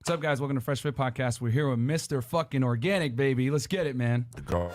What's up, guys? Welcome to Fresh Fit Podcast. We're here with Mr. fucking Organik, baby. Let's get it, man. Go.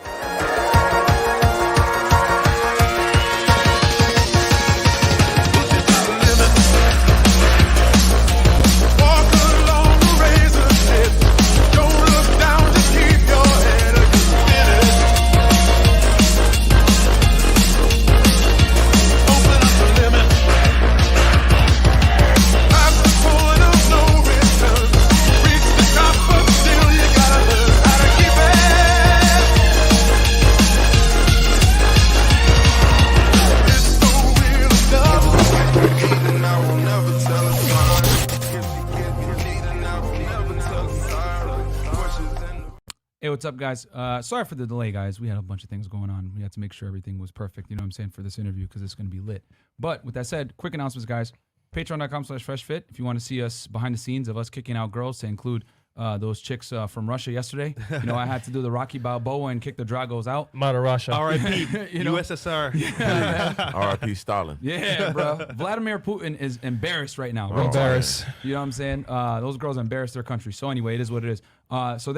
Hey, what's up, guys? Sorry for the delay, guys. We had a bunch of things going on. We had to make sure everything was perfect, you know what I'm saying, for this interview because it's going to be lit. But with that said, quick announcements, guys. Patreon.com/freshfit if you want to see us behind the scenes of us kicking out girls, to include those chicks from Russia yesterday. You know, I had to do the Rocky Balboa and kick the Dragos out. Mother Russia. R.I.P. You know? USSR. R.I.P. Stalin. Yeah, bro. Vladimir Putin is embarrassed right now. We're embarrassed. You know what I'm saying? Those girls embarrassed their country. So anyway, it is what it is. So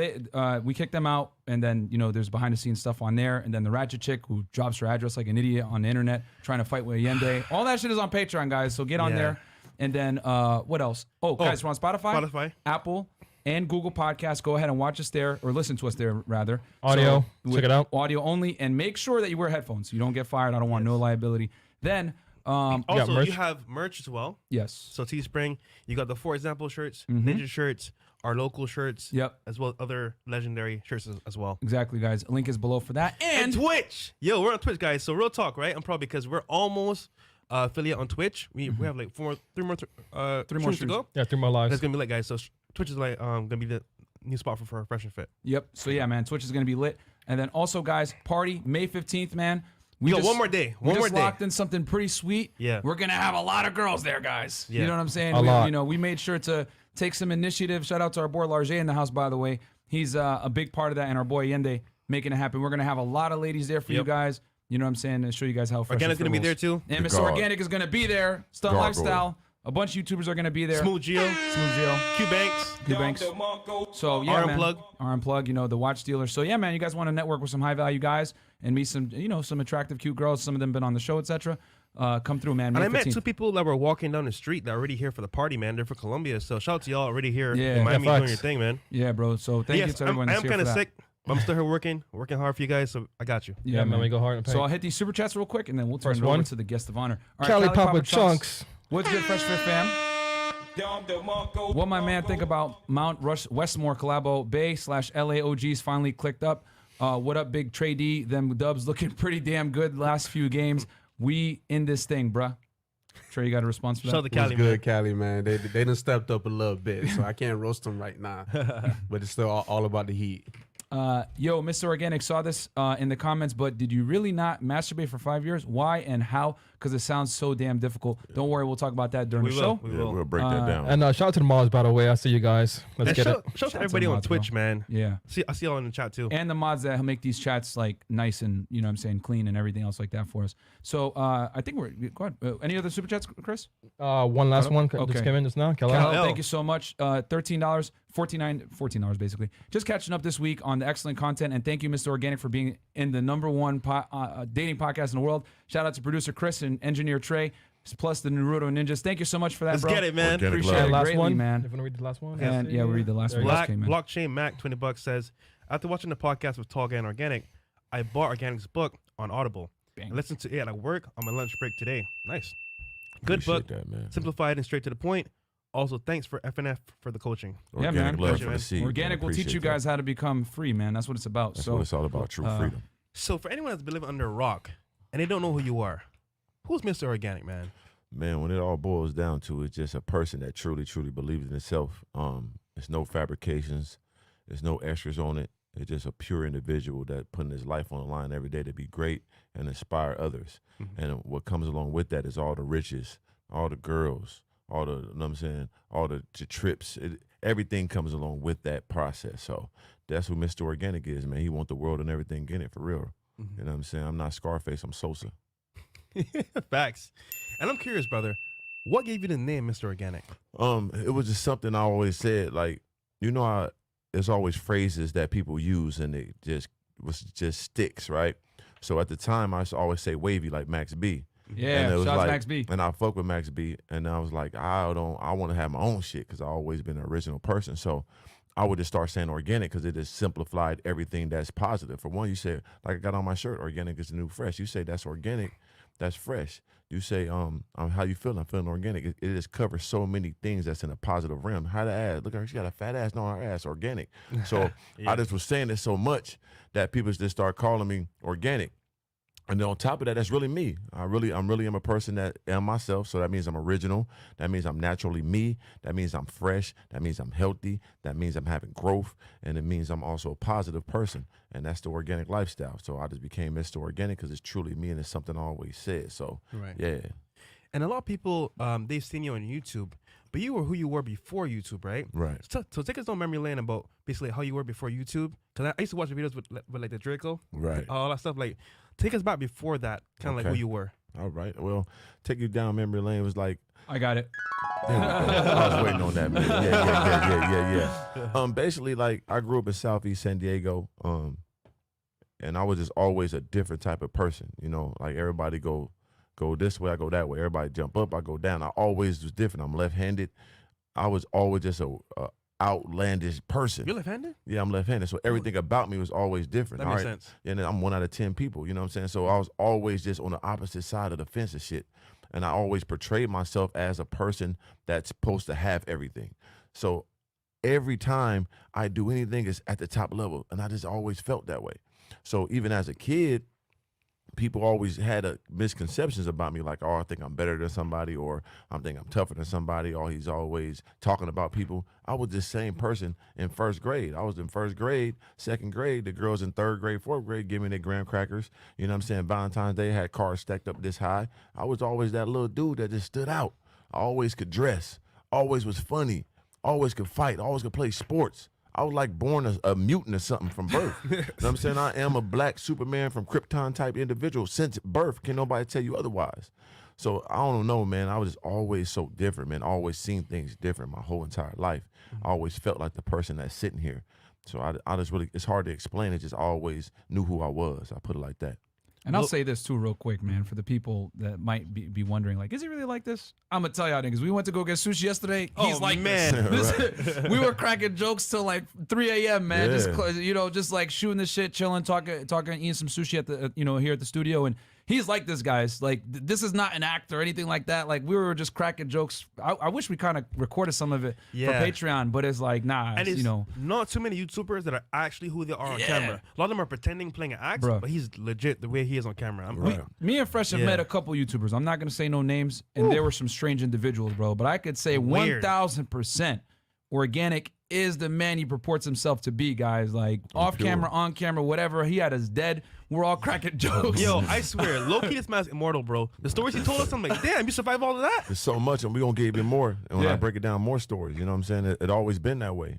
we kicked them out, and then, you know, there's behind the scenes stuff on there, and then the ratchet chick who drops her address like an idiot on the internet trying to fight with Allende. All that shit is on Patreon, guys. So get on there. And then what else? Oh, guys, we're on Spotify, Apple, and Google Podcasts. Go ahead and watch us there, or listen to us there, rather. Audio. Check it out. Audio only, and make sure that you wear headphones. You don't get fired. I don't want no liability. Then, Also, you have merch as well. yes. So Teespring, you got the For Example shirts, Ninja shirts, our local shirts, Yep. as well as other legendary shirts as well. Exactly, guys. Link is below for that. And Twitch. Yo, we're on Twitch, guys. So real talk, right? I'm proud because we're almost affiliate on Twitch. We have like three more streams to go. Yeah, 3 more lives. That's gonna be lit, guys. So Twitch is like gonna be the new spot for Fresh and Fit. Yep. So yeah, man, Twitch is gonna be lit. And then also, guys, party May 15th, man. We got one more day. We just locked in something pretty sweet. Yeah. We're gonna have a lot of girls there, guys. Yeah. You know what I'm saying? A lot. You know, we made sure to take some initiative. Shout out to our boy Larger in the house, by the way. He's a big part of that, and our boy Yende making it happen. We're gonna have a lot of ladies there for you guys. You know what I'm saying? To show you guys how fresh. Organik's gonna be there too. And Mr. Organik is gonna be there. Stunt Lifestyle. A bunch of YouTubers are gonna be there. Smooth Geo, Q Banks, Q Banks. So yeah, R man. Unplug. R Unplug, you know, the watch dealer. So yeah, man, you guys want to network with some high value guys and meet some, you know, some attractive, cute girls. Some of them been on the show, etc. Come through, man. And I May met 15th. two people that were walking down the street that are already here for the party, man. They're from Colombia. So shout out to y'all already here Yeah. in Miami Yeah, doing facts. your thing, man. Yeah, bro. So thank you to everyone I that's am here kind for of that. sick, but I'm still here working hard for you guys. So I got you. Yeah, man, we go hard and pay. So I'll hit these super chats real quick, and then we'll turn First it over one. to the guest of honor. All right, Cali Cali Papa Chunks. What's good, Fresh Fit fam? What my man think about Mount Westmore collabo Bay/LAOGs finally clicked up. What up, big Trey D? Them Dubs looking pretty damn good last few games. We in this thing, bruh. Trey, you got a response for that? Shout out to What's Cali, man. good, Cali, man? They done stepped up a little bit, so I can't roast them right now. But it's still all about the heat. Yo, Mr. Organik saw this in the comments, but did you really not masturbate for 5 years? Why and how? Because it sounds so damn difficult. Don't worry, we'll talk about that during We the will. show. We Yeah, will. we'll break that down. And shout out to the mods, by the way. I see you guys. Let's And get shout it. out to to everybody the on mods, Twitch, bro. man. Yeah. I see y'all in the chat too. And the mods that make these chats like nice and, you know what I'm saying, clean and everything else like that for us. So I think we're go ahead. Any other super chats, Chris? One last one Okay. just came in just now. Cal, Cal. thank you so much. $13, $14 basically. Just catching up this week on the excellent content, and thank you, Mr. Organik, for being in the #1 dating podcast in the world. Shout out to producer Chris and engineer Trey, plus the Naruto Ninjas. Thank you so much for that, Let's bro. get it, man. Organic Appreciate love. it Last greatly, one, man. If you want to read the last one. And yeah, we read the last There one. you Just came in. Blockchain Mac, $20 says, after watching the podcast with Tall Guy and Organic, I bought Organic's book on Audible. Bang. I listened to it at work on my lunch break today. Nice. Good Appreciate book. that, man. Simplified and straight to the point. Also, thanks for FNF for the coaching. Yeah, Organic man. love Pleasure, for man. the seed. Organic will teach Appreciate you that. guys how to become free, man. That's what it's about. That's So what it's all about, true freedom. So for anyone that's been living under a rock and they don't know who you are, who's Mr. Organic, man? Man, when it all boils down to it, it's just a person that truly, truly believes in itself. There's no fabrications. There's no extras on it. It's just a pure individual that putting his life on the line every day to be great and inspire others. And what comes along with that is all the riches, all the girls, all the, you know what I'm saying, all the trips. Everything comes along with that process. So that's what Mr. Organic is, man. He wants the world and everything in it for real. You know what I'm saying? I'm not Scarface, I'm Sosa. Facts. And I'm curious, brother, what gave you the name Mr. Organic? It was just something I always said, like, you know how there's always phrases that people use and it just sticks, right? So at the time, I used to always say wavy like Max B. Yeah, and it was shout out like, to Max B. And I fuck with Max B, and I was like, I want to have my own shit because I always been an original person. So I would just start saying organic because it just simplified everything that's positive. For one, you say, like I got on my shirt, organic is the new fresh. You say that's organic, that's fresh. You say, how you feeling? I'm feeling organic. It just covers so many things that's in a positive realm. How to ass? Look at her, she got a fat ass. No, her ass organic. So I just was saying it so much that people just start calling me organic. And then on top of that, that's really me. I'm really am a person that am myself. So that means I'm original. That means I'm naturally me. That means I'm fresh. That means I'm healthy. That means I'm having growth. And it means I'm also a positive person. And that's the organic lifestyle. So I just became Mr. Organic because it's truly me and it's something I always said. So yeah. And a lot of people, they've seen you on YouTube, but you were who you were before YouTube, right? Right. So take us on memory lane about basically how you were before YouTube. Because I used to watch the videos with like the Draco. Right. All that stuff. Like, take us back before that, kind of like who you were. All right. Well, take you down memory lane. It was like, I got it. there we go. I was waiting on that, man. Yeah. Basically, like I grew up in Southeast San Diego, and I was just always a different type of person. You know, like everybody go this way, I go that way. Everybody jump up, I go down. I always was different. I'm left-handed. I was always just a outlandish person. You're left-handed? Yeah, I'm left-handed. So everything about me was always different. That makes sense. And then I'm 1 out of 10 people. You know what I'm saying? So I was always just on the opposite side of the fence and shit. And I always portrayed myself as a person that's supposed to have everything. So every time I do anything, it's at the top level. And I just always felt that way. So even as a kid, people always had misconceptions about me, like, oh, I think I'm better than somebody, or I think I'm tougher than somebody, or he's always talking about people. I was the same person in first grade. I was in first grade, second grade. The girls in third grade, fourth grade giving me their graham crackers. You know what I'm saying? Valentine's Day had cars stacked up this high. I was always that little dude that just stood out. I always could dress, always was funny, always could fight, always could play sports. I was like born a mutant or something from birth. You know what I'm saying? I am a black Superman from Krypton type individual since birth. Can nobody tell you otherwise? So I don't know, man. I was just always so different, man. Always seen things different my whole entire life. I always felt like the person that's sitting here. So I just really, it's hard to explain. It just always knew who I was. I put it like that. And I'll say this too real quick, man, for the people that might be wondering, like, is he really like this? I'm going to tell y'all niggas, we went to go get sushi yesterday. He's like man. this. We were cracking jokes till like 3 a.m., man. Yeah. Just like shooting the shit, chilling, talking, eating some sushi at the, here at the studio. And he's like this, guys. Like, this is not an act or anything like that. Like, we were just cracking jokes. I wish we kind of recorded some of it for Patreon, but it's like, nah, and it's, not too many YouTubers that are actually who they are on camera. A lot of them are pretending playing an act, but he's legit the way he is on camera. Me and Fresh have met a couple YouTubers. I'm not going to say no names, and there were some strange individuals, bro. But I could say 1,000% Organik is the man he purports himself to be, guys. Like, off camera, on camera, whatever. He had us dead. We're all cracking jokes. Yo, I swear, low-key, this man's immortal, bro. The stories he told us, I'm like, damn, you survived all of that? There's so much, and we're going to give you more. And when I break it down, more stories. You know what I'm saying? It always been that way.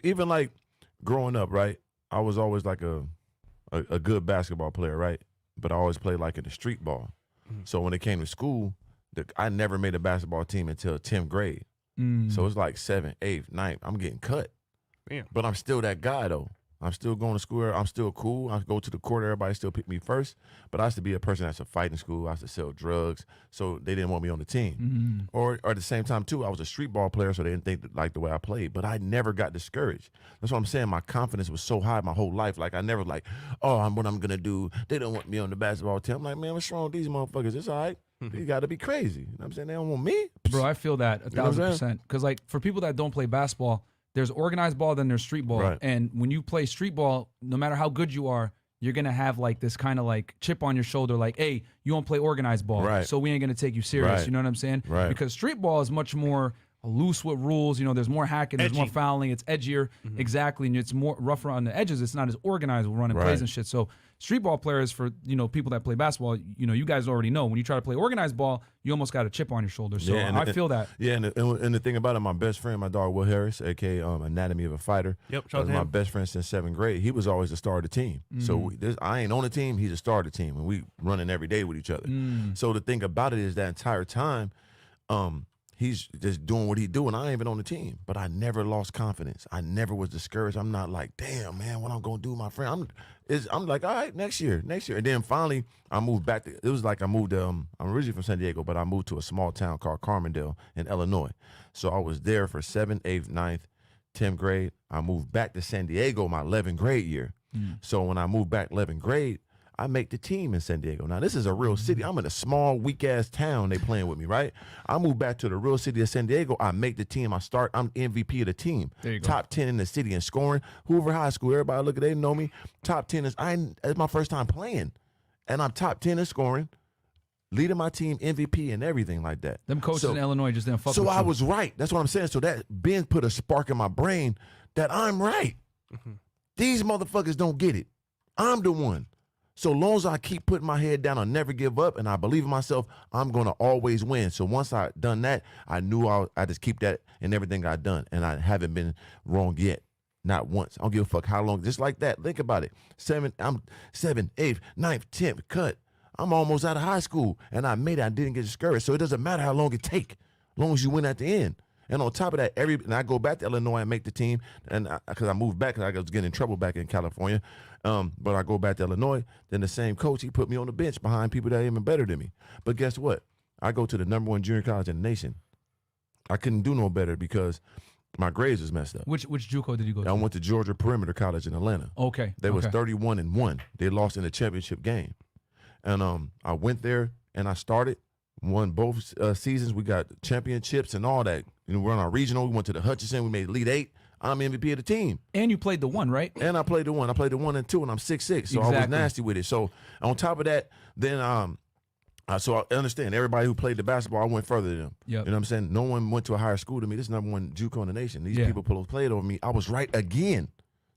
Even like growing up, right? I was always like a good basketball player, right? But I always played like in the street ball. So when it came to school, I never made a basketball team until 10th grade. So it's like 7th, 8th, 9th. I'm getting cut. Damn. But I'm still that guy, though. I'm still going to school. I'm still cool. I go to the court. Everybody still pick me first. But I used to be a person that's a fight in school. I used to sell drugs. So they didn't want me on the team. Or at the same time, too, I was a street ball player, so they didn't think like the way I played. But I never got discouraged. That's what I'm saying. My confidence was so high my whole life. Like, I never what I'm going to do. They don't want me on the basketball team. I'm like, man, what's wrong with these motherfuckers? It's all right. You got to be crazy. You know what I'm saying? They don't want me. Bro, I feel that 1,000%. Because, like, for people that don't play basketball, there's organized ball, then there's street ball. Right. And when you play street ball, no matter how good you are, you're going to have like this kind of like chip on your shoulder, like, hey, you don't play organized ball. Right. So we ain't going to take you serious. Right. You know what I'm saying? Right. Because street ball is much more loose with rules. There's more hacking, there's more fouling, it's edgier. Exactly. And it's more rougher on the edges. It's not as organized with running plays and shit. So street ball players, for people that play basketball, you guys already know when you try to play organized ball, you almost got a chip on your shoulder. So I feel that. Yeah, and the thing about it, my best friend, my dog Will Harris, aka Anatomy of a Fighter. Yep, was my best friend since 7th grade. He was always the star of the team. So I ain't on the team. He's a star of the team, and we running every day with each other. So the thing about it is that entire time, he's just doing what he do, and I ain't even on the team. But I never lost confidence. I never was discouraged. I'm not like, damn, man, what I'm going to do with my friend? I'm like, all right, next year. And then finally, I moved back. It was like I moved, I'm originally from San Diego, but I moved to a small town called Carmondale in Illinois. So I was there for 7th, 8th, 9th, 10th grade. I moved back to San Diego my 11th grade year. So when I moved back 11th grade, I make the team in San Diego. Now, this is a real city. I'm in a small, weak-ass town. They playing with me, right? I moved back to the real city of San Diego. I make the team. I'm MVP of the team. There you go. Top 10 in the city in scoring. Hoover High School, everybody look at they know me. Top 10 it's my first time playing. And I'm top 10 in scoring, leading my team, MVP, and everything like that. Them coaches in Illinois just didn't fuck with So I you. was right. That's what I'm saying. So that Ben put a spark in my brain that I'm right. These motherfuckers don't get it. I'm the one. So long as I keep putting my head down, I'll never give up, and I believe in myself, I'm going to always win. So once I done that, I knew I just keep that in everything I done, and I haven't been wrong yet. Not once. I don't give a fuck how long. Just like that. Think about it. I'm 7th, 8th, 9th, 10th, cut. I'm almost out of high school, and I made it. I didn't get discouraged. So it doesn't matter how long it take, as long as you win at the end. And on top of that, and I go back to Illinois and make the team, and because I moved back, because I was getting in trouble back in California. But I go back to Illinois, then the same coach, he put me on the bench behind people that are even better than me. But guess what? I go to the #1 junior college in the nation. I couldn't do no better because my grades was messed up. Which JUCO did you go to? I went to Georgia Perimeter College in Atlanta. Okay. They was 31-1. They lost in the championship game. And I went there and I started, won both seasons. We got championships and all that. You know, we're on our regional. We went to the Hutchinson. We made Elite 8. I'm MVP of the team. And you played the 1, right? And I played the 1. I played the 1 and 2, and I'm 6'6", so I was nasty with it. So on top of that, then so I understand everybody who played the basketball, I went further than them. Yep. You know what I'm saying? No one went to a higher school than me. This is #1 JUCO in the nation. These people played over me. I was right again.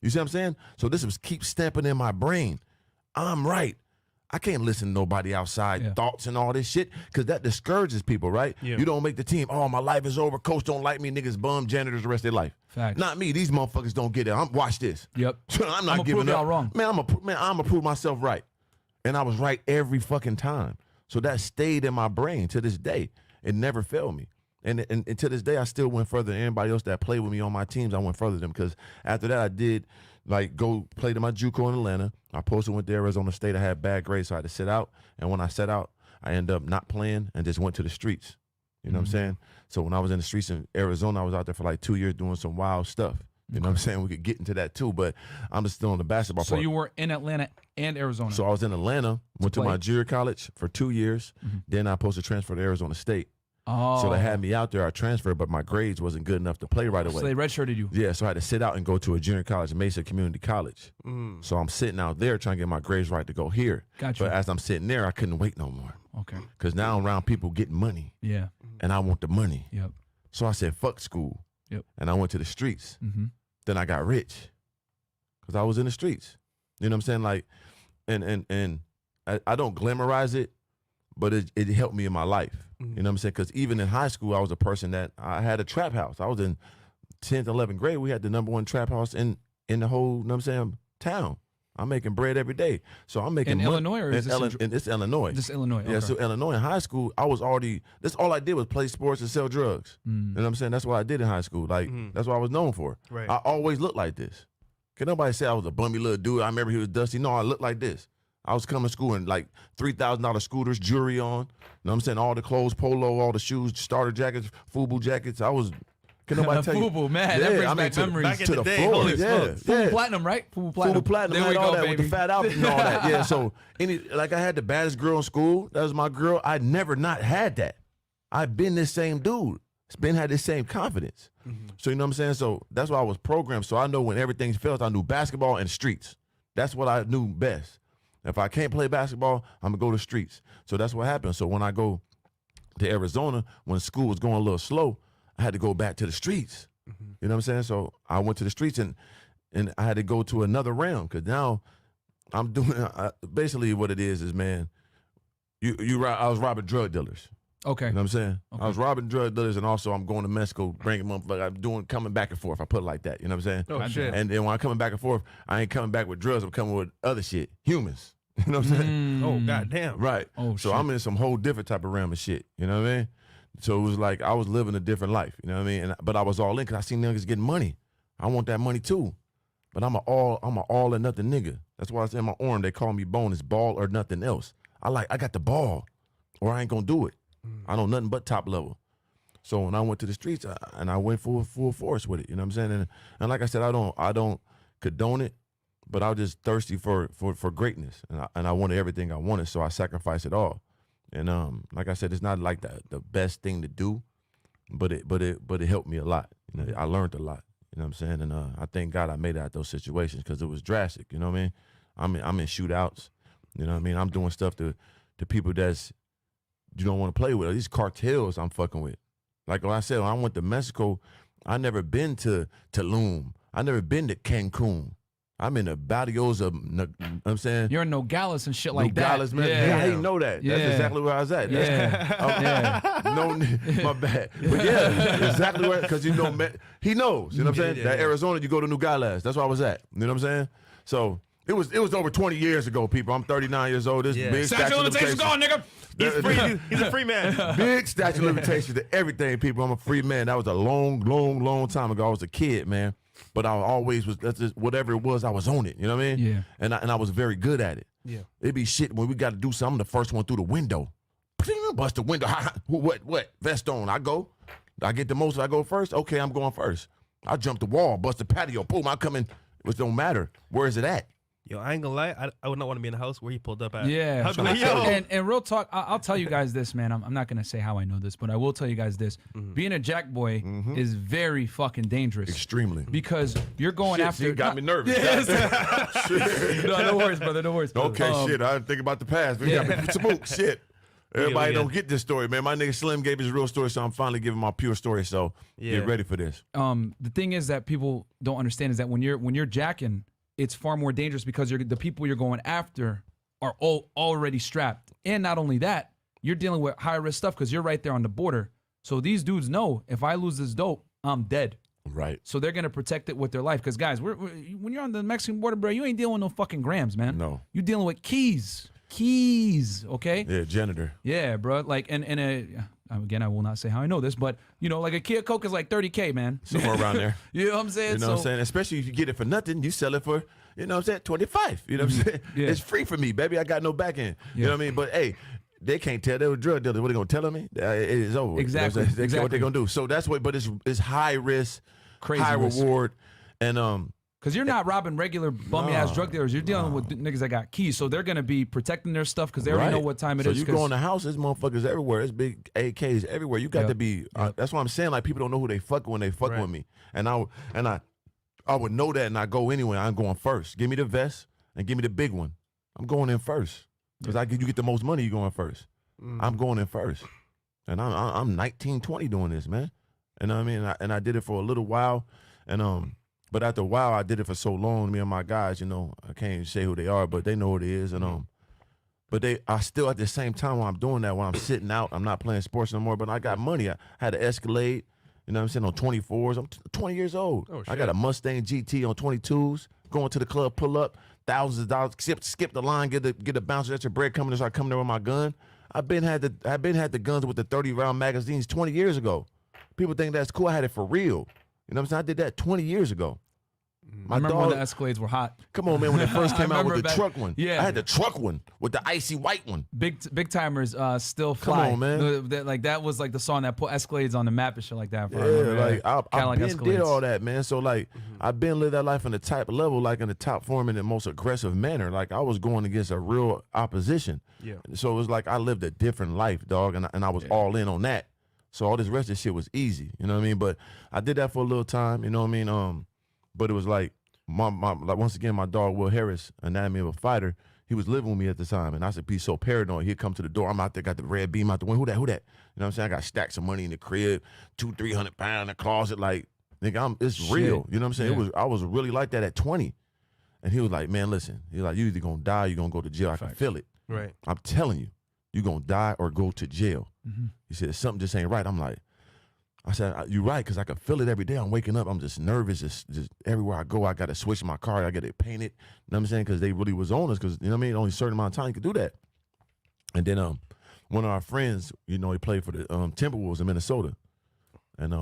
You see what I'm saying? So this was keep stamping in my brain. I'm right. I can't listen to nobody outside thoughts and all this shit because that discourages people, right? Yeah. You don't make the team. Oh, my life is over. Coach don't like me. Niggas bum janitors the rest of their life. Facts. Not me. These motherfuckers don't get it. Watch this. Yep. I'm not I'ma giving prove up. y'all wrong. Man, I'm gonna prove myself right. And I was right every fucking time. So that stayed in my brain to this day. It never failed me. And to this day, I still went further than anybody else that played with me on my teams. I went further than them because after that, I did go play to my JUCO in Atlanta. I posted went to Arizona State. I had bad grades, so I had to sit out. And when I sat out, I ended up not playing and just went to the streets. You know what I'm saying? So when I was in the streets in Arizona, I was out there for like 2 years doing some wild stuff. You know what I'm saying? We could get into that too, but I'm just still on the basketball So part. you were in Atlanta and Arizona. So I was in Atlanta, went to play. my junior college for 2 years. Then I posted transfer to Arizona State. Oh. So they had me out there. I transferred, but my grades wasn't good enough to play right away. So they redshirted you. Yeah, so I had to sit out and go to a junior college, Mesa Community College. So I'm sitting out there trying to get my grades right to go here. Gotcha. But as I'm sitting there, I couldn't wait no more Okay. because now I'm around people getting money, Yeah. and I want the money. Yep. So I said, fuck school. Yep. And I went to the streets. Mm-hmm. Then I got rich because I was in the streets. You know what I'm saying? Like, and I don't glamorize it, but it helped me in my life. You know what I'm saying? Because even in high school, I was a person that I had a trap house. I was in 10th, 11th grade. We had the #1 trap house in the whole, you know what I'm saying, town. I'm making bread every day. So I'm making In money. Illinois or is this it's Illinois. This Illinois. Yeah, Okay. so Illinois in high school, I was already, that's all I did was play sports and sell drugs. You know what I'm saying? That's what I did in high school. Like, that's what I was known for. Right. I always looked like this. Can nobody say I was a bummy little dude? I remember he was dusty. No, I looked like this. I was coming to school in like $3,000 scooters, jewelry on. You know what I'm saying? All the clothes, polo, all the shoes, starter jackets, FUBU jackets. I was, can nobody tell you? FUBU, man. That brings back memories. back in To the the day, floor. holy Yeah. smokes. FUBU Platinum, right? FUBU Platinum. FUBU Platinum, There we had all go, that baby. with the fat outfit and all that. Yeah, so like I had the baddest girl in school. That was my girl. I never not had that. I've been this same dude. It's been had this same confidence. So you know what I'm saying? So that's why I was programmed. So I know when everything fails, I knew basketball and streets. That's what I knew best. If I can't play basketball, I'm gonna go to streets. So that's what happened. So when I go to Arizona, when school was going a little slow, I had to go back to the streets. You know what I'm saying? So I went to the streets and I had to go to another realm because now I'm doing basically what it is, man. I was robbing drug dealers. Okay. You know what I'm saying? Okay. I was robbing drug dealers, and also I'm going to Mexico, bringing motherfuckers. I'm coming back and forth. I put it like that. You know what I'm saying? Oh, shit. And then when I'm coming back and forth, I ain't coming back with drugs. I'm coming with other shit, humans. You know what I'm saying? Oh, goddamn. Right. Oh, so shit. I'm in some whole different type of realm of shit. You know what I mean? So it was like I was living a different life, you know what I mean? But I was all in because I seen niggas getting money. I want that money too. But I'm a all or nothing nigga. That's why I say in my arm they call me Bone. It's ball or nothing else. I got the ball, or I ain't gonna do it. I know nothing but top level. So when I went to the streets, I went full force with it. You know what I'm saying? And like I said, I don't condone it, but I was just thirsty for greatness, and I wanted everything I wanted, so I sacrificed it all. And like I said, it's not like the best thing to do, but it helped me a lot. You know, I learned a lot. You know what I'm saying? And I thank God I made it out those situations because it was drastic. You know what I mean? I'm in shootouts. You know what I mean? I'm doing stuff to people that's you don't want to play with. These cartels I'm fucking with. Like I said, when I went to Mexico, I never been to Tulum. I never been to Cancun. I'm in the barrios of, you know what I'm saying? You're in Nogales and shit like Nogales, that. man. Yeah. I didn't know that. Yeah. That's exactly where I was at. Yeah. No, my bad. But yeah, exactly where, because you know, he knows. You know what I'm saying? That Arizona, you go to Nogales. That's where I was at. You know what I'm saying? So it was over 20 years ago, people. I'm 39 years old. This big Statute of limitations gone, nigga. He's free. He's a free man. Big statute of limitations to everything, people. I'm a free man. That was a long time ago. I was a kid, man. But I always was, that's just, whatever it was, I was on it. You know what I mean? Yeah. And I was very good at it. Yeah. It'd be shit when we got to do something, I'm the first one through the window. Bust the window. What? Vest on. I go. I get the most. I go first. Okay, I'm going first. I jump the wall, bust the patio. Boom, I come in. It don't matter. Where is it at? Yo, I ain't gonna lie. I would not want to be in the house where he pulled up at. Yeah. I'd be like, yo. And real talk, I'll tell you guys this, man. I'm not going to say how I know this, but I will tell you guys this. Being a jack boy is very fucking dangerous. Extremely. Because you're going Shit, after. see, you got me nervous. No worries, brother. No worries. Brother. Okay, shit. I didn't think about the past. We got me smoke. Shit. Everybody don't get this story, man. My nigga Slim gave his real story, so I'm finally giving my pure story. So get ready for this. The thing is that people don't understand is that when you're jacking, it's far more dangerous because the people you're going after are already strapped. And not only that, you're dealing with high risk stuff because you're right there on the border. So these dudes know if I lose this dope, I'm dead. Right. So they're gonna protect it with their life. Because guys, when you're on the Mexican border, bro, you ain't dealing with no fucking grams, man. No. You're dealing with keys, okay? Yeah, janitor. Yeah, bro. Like, and again, I will not say how I know this, but you know, like a key of coke is like $30K, man. Somewhere around there. You know what I'm saying? You know what I'm saying? Especially if you get it for nothing, you sell it for, you know what I'm saying, 25. You know what I'm saying? Yeah. It's free for me, baby. I got no back end. You know what I mean? But hey, they can't tell. They were drug dealers. What they gonna tell me? It is over. Exactly. You know what, Exactly. what they gonna do. So that's what. But it's high risk, Crazy high risk. reward, and Because you're not robbing regular bummy ass drug dealers. You're dealing with niggas that got keys, so they're gonna be protecting their stuff because they already know what time it so is. you go in the house, there's motherfuckers everywhere. There's big AKs everywhere. You got to be. That's what I'm saying. Like people don't know who they fucking when they fucking with me, and I would know that, and I go anyway. I'm going first. Give me the vest and give me the big one. I'm going in first because you get the most money. You going first. I'm going in first, and I'm 19, 20 doing this, man. And I mean, I did it for a little while, and but after a while, I did it for so long. Me and my guys, you know, I can't even say who they are, but they know who it is, and but I still at the same time while I'm doing that, when I'm sitting out, I'm not playing sports no more. But I got money. I had an Escalade. You know what I'm saying, on 24s. I'm 20 years old. Oh, shit. I got a Mustang GT on 22s. Going to the club, pull up, thousands of dollars, skip the line, get a bouncer at your bread coming and start coming there with my gun. I've been had the guns with the 30-round magazines 20 years ago. People think that's cool. I had it for real. You know what I'm saying? I did that 20 years ago. I remember when the Escalades were hot. Come on, man, when it first came out with the truck one. Yeah. I had the truck one with the icy white one. Big timers still fly. Come on, man. Like that was like the song that put Escalades on the map and shit like that. Yeah, like I been Escalades. did all that, man. So like I've been lived that life in the type level, like in the top form in the most aggressive manner. Like I was going against a real opposition. Yeah. So it was like I lived a different life, dog, and I was all in on that. So all this rest of the shit was easy, you know what I mean? But I did that for a little time, you know what I mean? But it was like like once again, my dog Will Harris, Anatomy of a Fighter, he was living with me at the time, and I said, be so paranoid. He'd come to the door. I'm out there, got the red beam out the window. Who that? You know what I'm saying? I got stacks of money in the crib, 200-300 pounds in the closet. Like, nigga, it's real. You know what I'm saying? Yeah. I was really like that at 20. And he was like, man, listen. He's like, you either gonna die or you're gonna go to jail. I can feel it. Right. I'm telling you, you're gonna die or go to jail. He said, something just ain't right. I'm like, I said, you're right, because I can feel it every day. I'm waking up, I'm just nervous. Just everywhere I go, I got to switch my car. I got it painted. You know what I'm saying? Because they really was on us, because, you know what I mean? Only a certain amount of time you could do that. And then one of our friends, you know, he played for the Timberwolves in Minnesota, and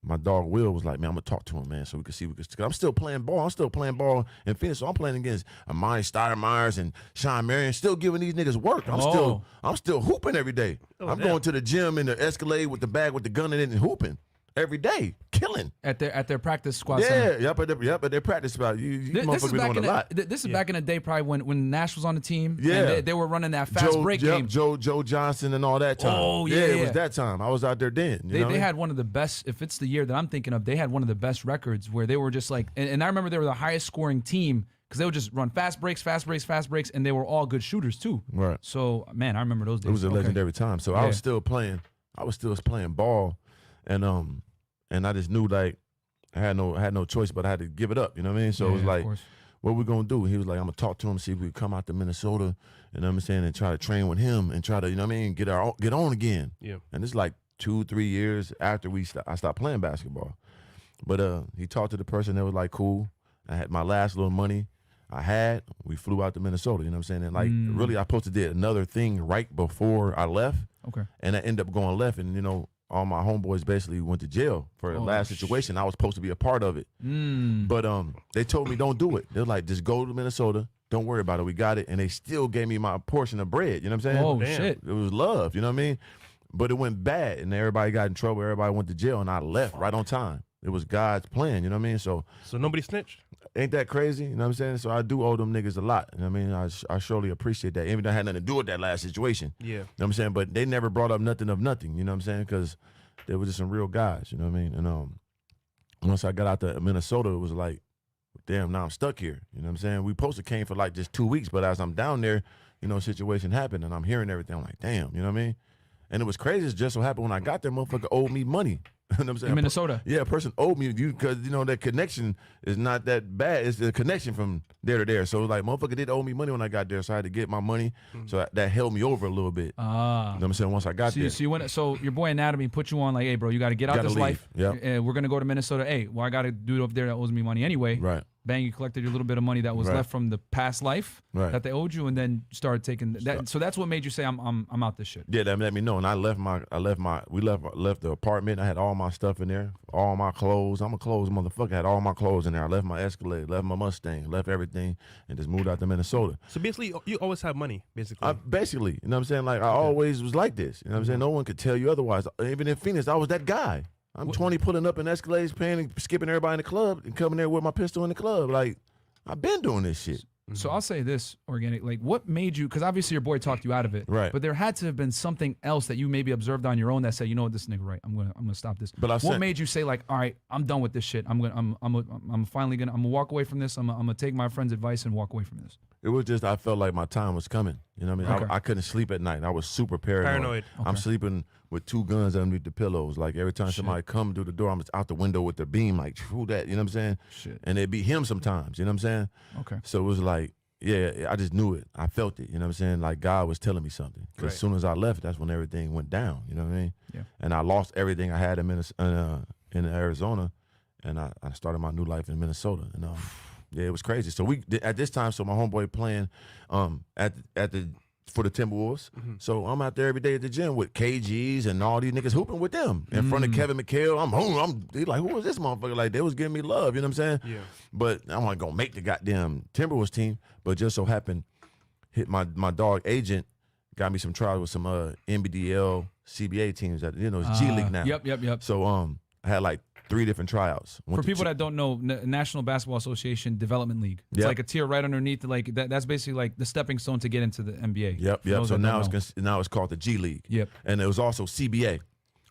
my dog Will was like, man, I'm gonna talk to him, man, so we can see. Cause I'm still playing ball. I'm still playing ball in Phoenix. So I'm playing against Amari Stoudemire and Sean Marion, still giving these niggas work. I'm still hooping every day. I'm going to the gym in the Escalade with the bag with the gun in it and hooping every day, killing at their practice squad. Center. Yep, at their practice spot. You motherfuckers be doing a lot. This is back in the day, probably when Nash was on the team. Yeah, and they were running that fast break game. Joe Johnson and all that time. Oh yeah, it was that time. I was out there then. They had one of the best. If it's the year that I'm thinking of, they had one of the best records where they were just like. And I remember they were the highest scoring team because they would just run fast breaks, and they were all good shooters too. Right. So man, I remember those days. It was a legendary time. So I was still playing. I was still playing ball, and I just knew like I had no choice, but I had to give it up. You know what I mean? So it was like, what we gonna do? He was like, I'm gonna talk to him, see if we could come out to Minnesota, you know what I'm saying, and try to train with him and try to, you know what I mean, get on again. Yeah. And it's like 2-3 years after I stopped playing basketball. But he talked to the person that was like, cool. I had my last little money we flew out to Minnesota, you know what I'm saying? And like really I supposed to did another thing right before I left. Okay. And I ended up going left, and you know, all my homeboys basically went to jail for the last situation. I was supposed to be a part of it. But they told me don't do it. They're like, just go to Minnesota. Don't worry about it. We got it. And they still gave me my portion of bread. You know what I'm saying? Oh, shit. It was love. You know what I mean? But it went bad, and everybody got in trouble. Everybody went to jail, and I left right on time. It was God's plan. You know what I mean? So nobody snitched? Ain't that crazy? You know what I'm saying? So I do owe them niggas a lot. You know what I mean? I surely appreciate that. Even though I had nothing to do with that last situation. Yeah. You know what I'm saying? But they never brought up nothing of nothing. You know what I'm saying? Because they were just some real guys, you know what I mean? And once I got out to Minnesota, it was like, damn, now I'm stuck here. You know what I'm saying? We supposed to came for like just 2 weeks, but as I'm down there, you know, a situation happened, and I'm hearing everything. I'm like, damn, you know what I mean? And it was crazy. It just so happened when I got there, motherfucker owed me money. You know what I'm saying? In Minnesota? Yeah, a person owed me because, you know, that connection is not that bad. It's the connection from there to there. So it was like, motherfucker did owe me money when I got there, so I had to get my money. So that held me over a little bit. You know what I'm saying? Once I got there. So your boy Anatomy put you on like, hey, bro, you got to get out this life. Yeah. We're going to go to Minnesota. Hey, well, I got a dude over there that owes me money anyway. Right. Bang, you collected your little bit of money that was left from the past life that they owed you, and then started taking that. So that's what made you say, I'm out this shit. Yeah, that let me know. And we left the apartment. I had all my stuff in there, all my clothes. I'm a clothes motherfucker. I had all my clothes in there. I left my Escalade, left my Mustang, left everything, and just moved out to Minnesota. So basically, you always have money, basically. Basically, you know what I'm saying? Like I always was like this. You know what I'm saying? No one could tell you otherwise. Even in Phoenix, I was that guy. I'm 20 pulling up in Escalades, paying and skipping everybody in the club and coming there with my pistol in the club. Like, I've been doing this shit. So I'll say this, Organic, like what made you, because obviously your boy talked you out of it, right? But there had to have been something else that you maybe observed on your own that said, you know what, this nigga right, I'm gonna stop this. But what made you say like, all right, I'm done with this shit. I'm finally gonna walk away from this. I'm gonna take my friend's advice and walk away from this. It was just I felt like my time was coming. You know what I mean? I couldn't sleep at night. I was super paranoid. Okay. I'm sleeping with 2 guns underneath the pillows. Like every time somebody come through the door, I'm just out the window with the beam, like who that? You know what I'm saying? Shit. And it'd be him sometimes. You know what I'm saying? Okay. So it was like, yeah, I just knew it. I felt it. You know what I'm saying? Like God was telling me something. Because as soon as I left, that's when everything went down. You know what I mean? Yeah. And I lost everything I had in Arizona, and I started my new life in Minnesota. And yeah, it was crazy. So at this time, so my homeboy playing for the Timberwolves. So I'm out there every day at the gym with KGs and all these niggas hooping with them in front of Kevin McHale. They like, who is this motherfucker? Like they was giving me love, you know what I'm saying? Yeah. But I'm not gonna make the goddamn Timberwolves team. But just so happened, hit my dog agent got me some trials with some NBDL CBA teams that it's G League now. Yep. So I had like 3 different tryouts. For people that don't know, National Basketball Association Development League. It's like a tier right underneath. Like that's basically like the stepping stone to get into the NBA. Yep. So now it's called the G League. Yep. And it was also CBA.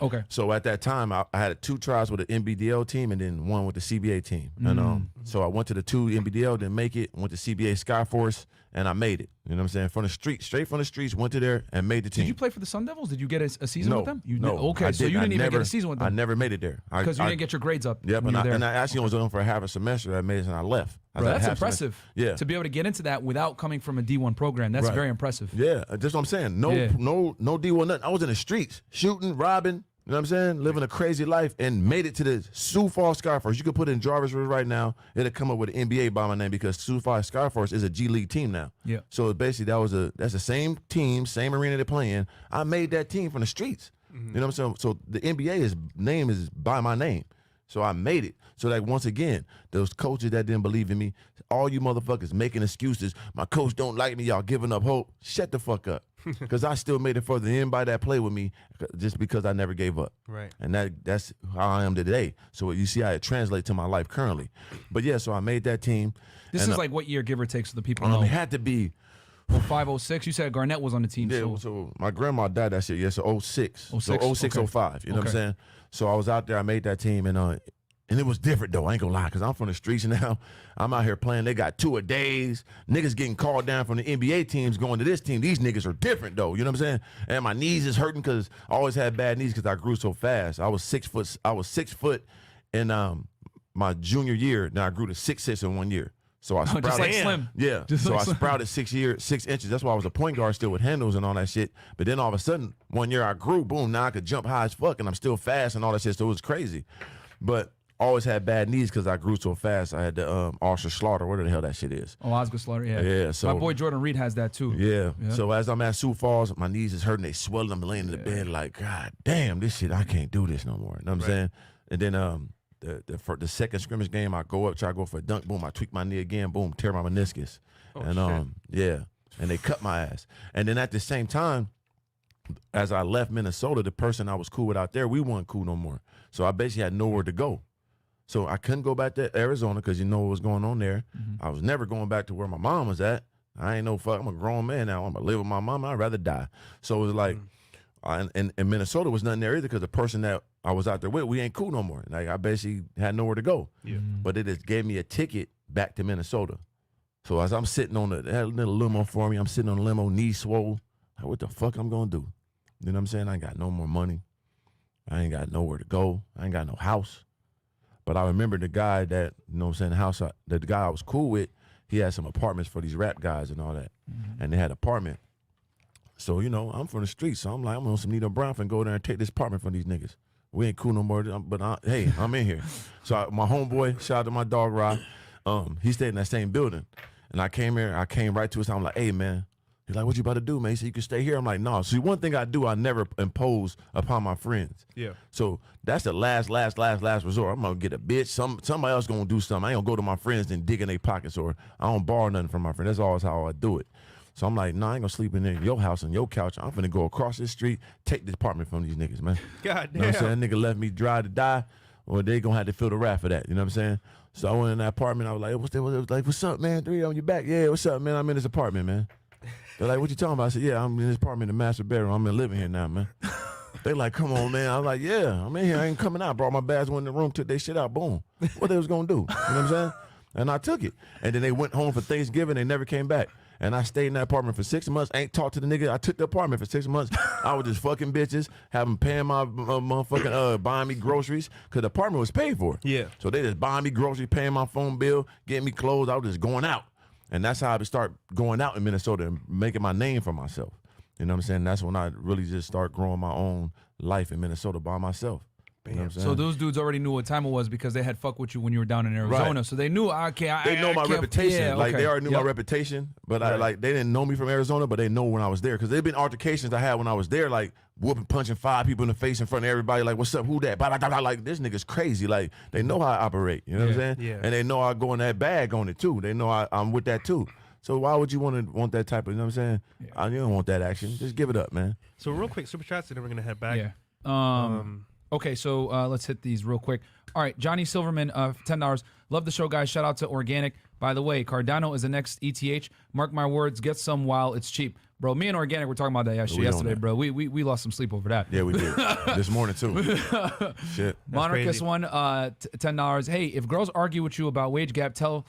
Okay. So at that time, I had 2 tries with the NBDL team and then 1 with the CBA team. And so I went to the 2 NBDL, didn't make it. Went to CBA Skyforce, and I made it. You know what I'm saying? From the street, straight from the streets, went to there and made the team. Did you play for the Sun Devils? Did you get a season with them? No. Okay, so you didn't even get a season with them. I never made it there. Because you didn't get your grades up. Yep, and I actually was on for half a semester. I made it and I left. Bro, that's impressive. Yeah. To be able to get into that without coming from a D1 program, that's very impressive. Yeah, that's what I'm saying. No D1, nothing. I was in the streets, shooting, robbing. You know what I'm saying? Living a crazy life and made it to the Sioux Falls Skyforce. You could put in Jarvis River right now. It'll come up with an NBA by my name because Sioux Falls Skyforce is a G League team now. Yeah. So basically that's the same team, same arena they're playing. I made that team from the streets. You know what I'm saying? So the NBA name is by my name. So I made it. So like once again, those coaches that didn't believe in me, all you motherfuckers making excuses, my coach don't like me, y'all giving up hope. Shut the fuck up. Because I still made it further than anybody that played with me just because I never gave up. Right. And that's how I am today. So you see how it translates to my life currently. But yeah, so I made that team. This and, is like what year, give or take, so the people know. It had to be 05, 06. You said Garnett was on the team. Yeah, so my grandma died that shit. Yeah, so 06. 06? So 06, Okay. 05. You know what I'm saying? So I was out there. I made that team, and it was different, though. I ain't gonna lie, because I'm from the streets now. I'm out here playing. They got 2 a days. Niggas getting called down from the NBA teams going to this team. These niggas are different, though. You know what I'm saying? And my knees is hurting because I always had bad knees because I grew so fast. I was 6 foot in my junior year. Now I grew to 6'6" in 1 year. So I sprouted. Just like Slim. Yeah. Just So like I Slim. sprouted 6 inches. That's why I was a point guard still with handles and all that shit. But then all of a sudden, 1 year I grew, boom, now I could jump high as fuck and I'm still fast and all that shit. So it was crazy. But always had bad knees because I grew so fast. I had the Archer Slaughter, whatever the hell that shit is. Oh, Oscar Slaughter, yeah. Yeah, so my boy Jordan Reed has that too. Yeah. Yeah. So as I'm at Sioux Falls, my knees is hurting. They swelling. I'm laying in the bed like, God damn, this shit, I can't do this no more. You know what I'm saying? And then for the second scrimmage game, I go up, try to go for a dunk, boom, I tweak my knee again, boom, tear my meniscus. Oh, and shit. yeah, and they cut my ass. And then at the same time, as I left Minnesota, the person I was cool with out there, we weren't cool no more. So I basically had nowhere to go. So I couldn't go back to Arizona because you know what was going on there. I was never going back to where my mom was at. I ain't no fuck. I'm a grown man now. I'm gonna live with my mom. I'd rather die. So it was like, and Minnesota was nothing there either because the person that I was out there with, we ain't cool no more. Like I basically had nowhere to go. Yeah. But it just gave me a ticket back to Minnesota. So as I'm sitting on they had a little limo for me. I'm sitting on the limo, knee swole. Like, what the fuck I'm gonna do? You know what I'm saying? I ain't got no more money. I ain't got nowhere to go. I ain't got no house. But I remember the guy that, you know what I'm saying, the guy I was cool with, he had some apartments for these rap guys and all that. And they had an apartment. So, you know, I'm from the streets. So I'm like, I'm on some Nito Brown and go there and take this apartment from these niggas. We ain't cool no more, but hey, I'm in here. So my homeboy, shout out to my dog, Rob, he stayed in that same building. And I came right to his house. I'm like, hey, man. He's like, what you about to do, man? He said, you can stay here. I'm like, no. See, one thing I do, I never impose upon my friends. Yeah. So that's the last resort. I'm gonna get a bitch. Somebody else gonna do something. I ain't gonna go to my friends and dig in their pockets, or I don't borrow nothing from my friends. That's always how I do it. So I'm like, nah, I ain't gonna sleep in your house on your couch. I'm finna go across this street, take this apartment from these niggas, man. God You know what I'm damn. saying? Nigga left me dry to die, or they gonna have to feel the wrath of that. You know what I'm saying? So I went in that apartment. I was like, what's up, man? 3 on your back. Yeah, what's up, man? I'm in this apartment, man. They're like, what you talking about? I said, yeah, I'm in this apartment, the master bedroom. I'm living here now, man. They like, come on, man. I was like, yeah, I'm in here. I ain't coming out. Brought my bags, went in the room, took their shit out. Boom. What they was going to do? You know what I'm saying? And I took it. And then they went home for Thanksgiving. They never came back. And I stayed in that apartment for 6 months. Ain't talked to the nigga. I took the apartment for 6 months. I was just fucking bitches, having paying my motherfucking, buying me groceries. Because the apartment was paid for. Yeah. So they just buying me groceries, paying my phone bill, getting me clothes. I was just going out. And that's how I start going out in Minnesota and making my name for myself. You know what I'm saying? That's when I really just start growing my own life in Minnesota by myself. You know what I'm saying? So those dudes already knew what time it was because they had fucked with you when you were down in Arizona. Right. So they knew, okay, They know my reputation. Yeah, like okay. they already knew my Yep. reputation, but they didn't know me from Arizona, but they know when I was there. Because there've been altercations I had when I was there, like whooping, punching 5 people in the face in front of everybody, like, what's up, who that? Blah, blah, blah. Like, this nigga's crazy. Like, they know how I operate. You know what I'm saying? Yeah. And they know I go in that bag on it too. They know I'm with that too. So why would you want that type of, you know what I'm saying? You don't want that action. Just give it up, man. So real quick, super chats, and then we're gonna head back. Yeah. Okay, so let's hit these real quick. All right, Johnny Silverman, $10. Love the show, guys. Shout out to Organik. By the way, Cardano is the next ETH. Mark my words, get some while it's cheap. Bro, me and Organik were talking about that yesterday, bro. We lost some sleep over that. Yeah, we did. This morning too. Shit. Monarchist crazy. one, $10. Hey, if girls argue with you about wage gap, tell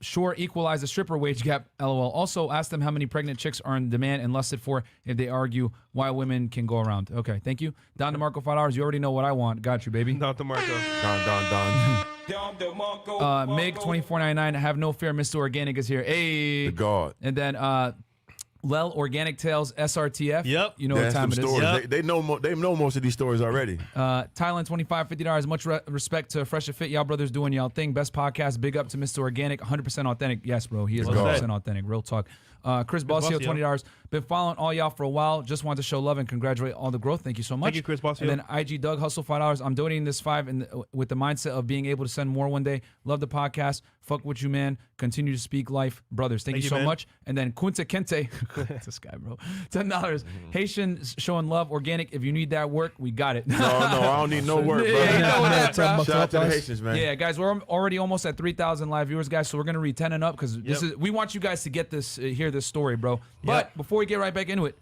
sure equalize the stripper wage gap, lol. Also, ask them how many pregnant chicks are in demand and lusted for if they argue why women can go around. Okay, thank you. Don DeMarco, $5. You already know what I want. Got you, baby. Dr. Marco. Don. Mig, $24.99. Have no fear, Mr. Organic is here. Hey. The God. And then Lel Organic Tales SRTF. Yep. You know what That's time them it is. stories. Yep. They know most of these stories already. Thailand, $25, $50. Much respect to Fresh and Fit. Y'all brothers doing y'all thing. Best podcast. Big up to Mr. Organic. 100% authentic. Yes, bro. He is Well 100% said. authentic. Real talk. Chris Bossio, Bossio. $20. Been following all y'all for a while. Just want to show love and congratulate all the growth. Thank you so much. Thank you, Chris Bossio. And then IG Doug Hustle, $5. I'm donating this $5 with the mindset of being able to send more one day. Love the podcast. Fuck with you, man. Continue to speak life. Brothers, thank you so man. much. And then Kunta Kente. This guy, bro. $10. Haitians showing love. Organic. If you need that work, we got it. No, I don't need no work, bro. Yeah, you know that, bro. Shout out to the Haitians, man. Yeah, guys, we're already almost at 3,000 live viewers, guys. So we're gonna read 10 and up because this is. We want you guys to get this, hear this story, bro. But before we get right back into it,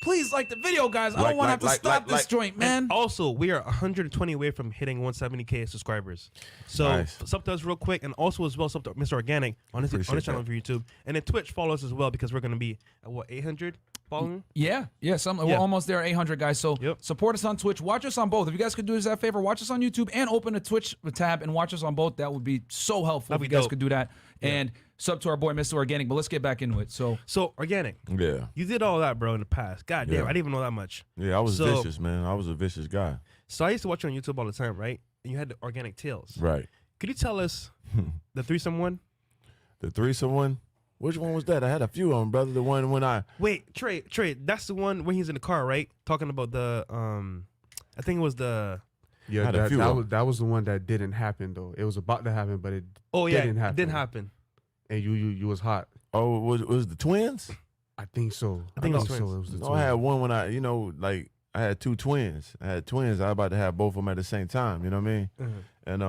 please like the video, guys. I don't want to have to stop this joint, man. Also, we are 120 away from hitting 170K subscribers. So Nice. sub to us real quick, and also as well sub to Mr. Organic on his Appreciate channel that. for YouTube, and then Twitch follow us as well because we're gonna be at what 800 following. Yeah. We're almost there, 800 guys. So support us on Twitch. Watch us on both. If you guys could do us that favor, watch us on YouTube and open a Twitch tab and watch us on both. That would be so helpful That'd if be you guys dope. could do that. And sub to our boy, Mr. Organic. But let's get back into it. So Organic, Yeah. you did all that, bro, in the past. God damn, Yeah. I didn't even know that much. Yeah, I was So- vicious, man. I was a vicious guy. So I used to watch you on YouTube all the time, right? And you had the Organic Tales. Right. Could you tell us the threesome one? The threesome one? Which one was that? I had a few of them, brother. The one when I... Wait, Trey, that's the one when he's in the car, right? Talking about the I think it was the Yeah, Had a few of 'em. that was the one that didn't happen though. It was about to happen, but it it didn't happen. And you was hot. Oh, was the twins? I think so. I think it was so. twins. It was the No, twins. I had one when I, like I had two twins. I had twins. I was about to have both of them at the same time. You know what I mean? And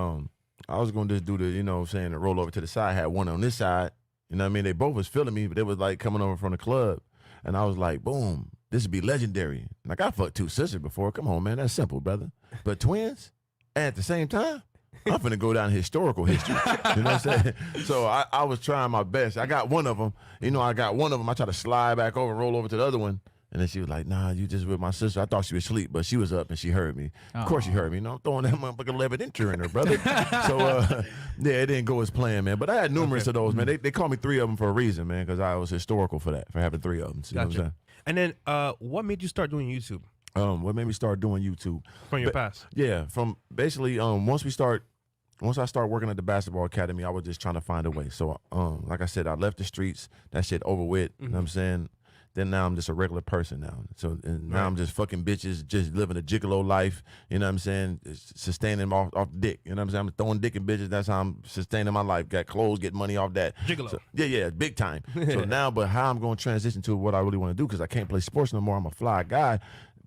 I was gonna just do the, the roll over to the side. I had one on this side. You know what I mean? They both was feeling me, but they was like coming over from the club, and I was like, boom, this would be legendary. Like I fucked two sisters before. Come on, man, that's simple, brother. But twins at the same time. I'm finna go down historical history. You know what I'm saying? So I was trying my best. I got one of them. I got one of them. I tried to slide back over, roll over to the other one. And then she was like, nah, you just with my sister. I thought she was asleep, but she was up and she heard me. Of course she heard me. I'm throwing that motherfucking levidenture in her, brother. So, yeah, it didn't go as planned, man. But I had numerous of those, man. They called me three of them for a reason, man, because I was historical for that, for having three of them. You know what I'm saying? And then what made you start doing YouTube What made me start doing YouTube? from your past? Yeah, from basically once I started working at the basketball academy, I was just trying to find a way. So like I said, I left the streets, that shit over with. You know what I'm saying? Then now I'm just a regular person now. So now I'm just fucking bitches, just living a gigolo life. You know what I'm saying? Sustaining them off dick. You know what I'm saying? I'm throwing dick in bitches. That's how I'm sustaining my life. Got clothes, get money off that. Gigolo. So, yeah, big time. So now, but how I'm going to transition to what I really want to do, because I can't play sports no more. I'm a fly guy,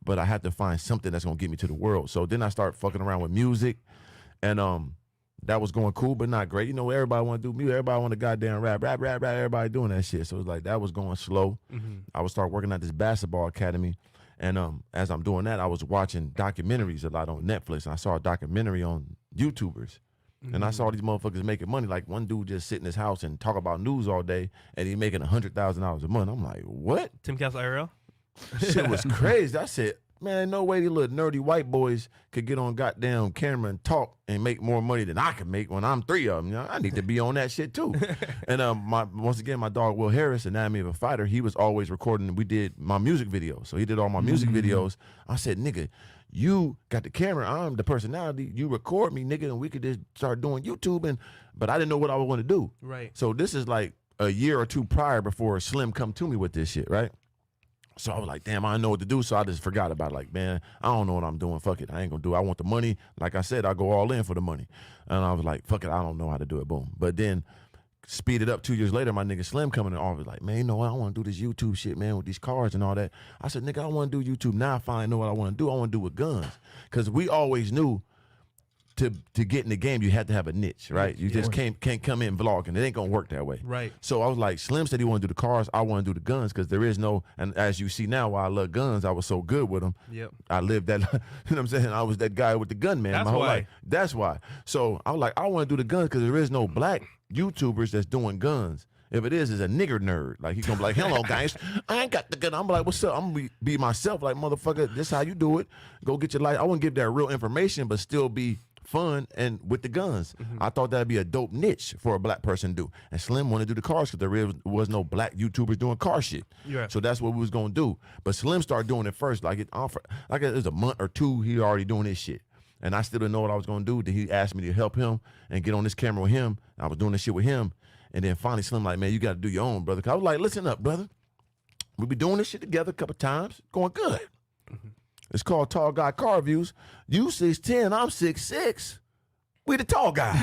but I have to find something that's going to get me to the world. So then I start fucking around with music, and that was going cool, but not great. Everybody want to do music. Everybody want to goddamn rap. Everybody doing that shit. So it's like that was going slow. I would start working at this basketball academy, and as I'm doing that, I was watching documentaries a lot on Netflix. And I saw a documentary on YouTubers, and I saw these motherfuckers making money. Like one dude just sit in his house and talk about news all day, and he making $100,000 a month. I'm like, what? Tim Castle IRL? Shit was crazy. I said, man, ain't no way these little nerdy white boys could get on goddamn camera and talk and make more money than I can make when I'm three of them. I need to be on that shit too. And once again, my dog Will Harris, Anatomy of a Fighter, he was always recording. We did my music videos, so he did all my music videos. I said, nigga, you got the camera, I'm the personality. You record me, nigga, and we could just start doing YouTube. But I didn't know what I would want to do. Right. So this is like a year or two prior before Slim come to me with this shit, right? So I was like, damn, I don't know what to do. So I just forgot about it. Like, man, I don't know what I'm doing. Fuck it. I ain't going to do it. I want the money. Like I said, I go all in for the money. And I was like, fuck it. I don't know how to do it. Boom. But then speed it up 2 years later, my nigga Slim coming in the office like, man, I want to do this YouTube shit, man, with these cars and all that. I said, nigga, I want to do YouTube. Now I finally know what I want to do. I want to do with guns. Because we always knew to get in the game, you had to have a niche, right? You just can't come in vlogging. It ain't gonna work that way. Right. So I was like, Slim said he want to do the cars. I want to do the guns because there is no. And as you see now, why I love guns, I was so good with them. Yep. I lived that. You know what I'm saying? I was that guy with the gun, man. That's my whole why. life. That's why. So I was like, I want to do the guns because there is no black YouTubers that's doing guns. If it is, it's a nigger nerd. Like, he gonna be like, hello, guys. I ain't got the gun. I'm like, what's up? I'm gonna be myself. Like, motherfucker, this how you do it. Go get your life. I wouldn't give that real information, but still be fun and with the guns. I thought that'd be a dope niche for a black person to do. And Slim wanted to do the cars because there was no black YouTubers doing car shit. Yeah. So that's what we was gonna do. But Slim started doing it first. Like it was a month or two, he already doing this shit. And I still didn't know what I was gonna do. Then he asked me to help him and get on this camera with him. I was doing this shit with him. And then finally Slim like, man, you gotta do your own, brother. 'Cause I was like, listen up, brother. We be doing this shit together a couple times, going good. It's called Tall Guy Car Reviews. You 6'10", I'm 6'6". We the tall guys.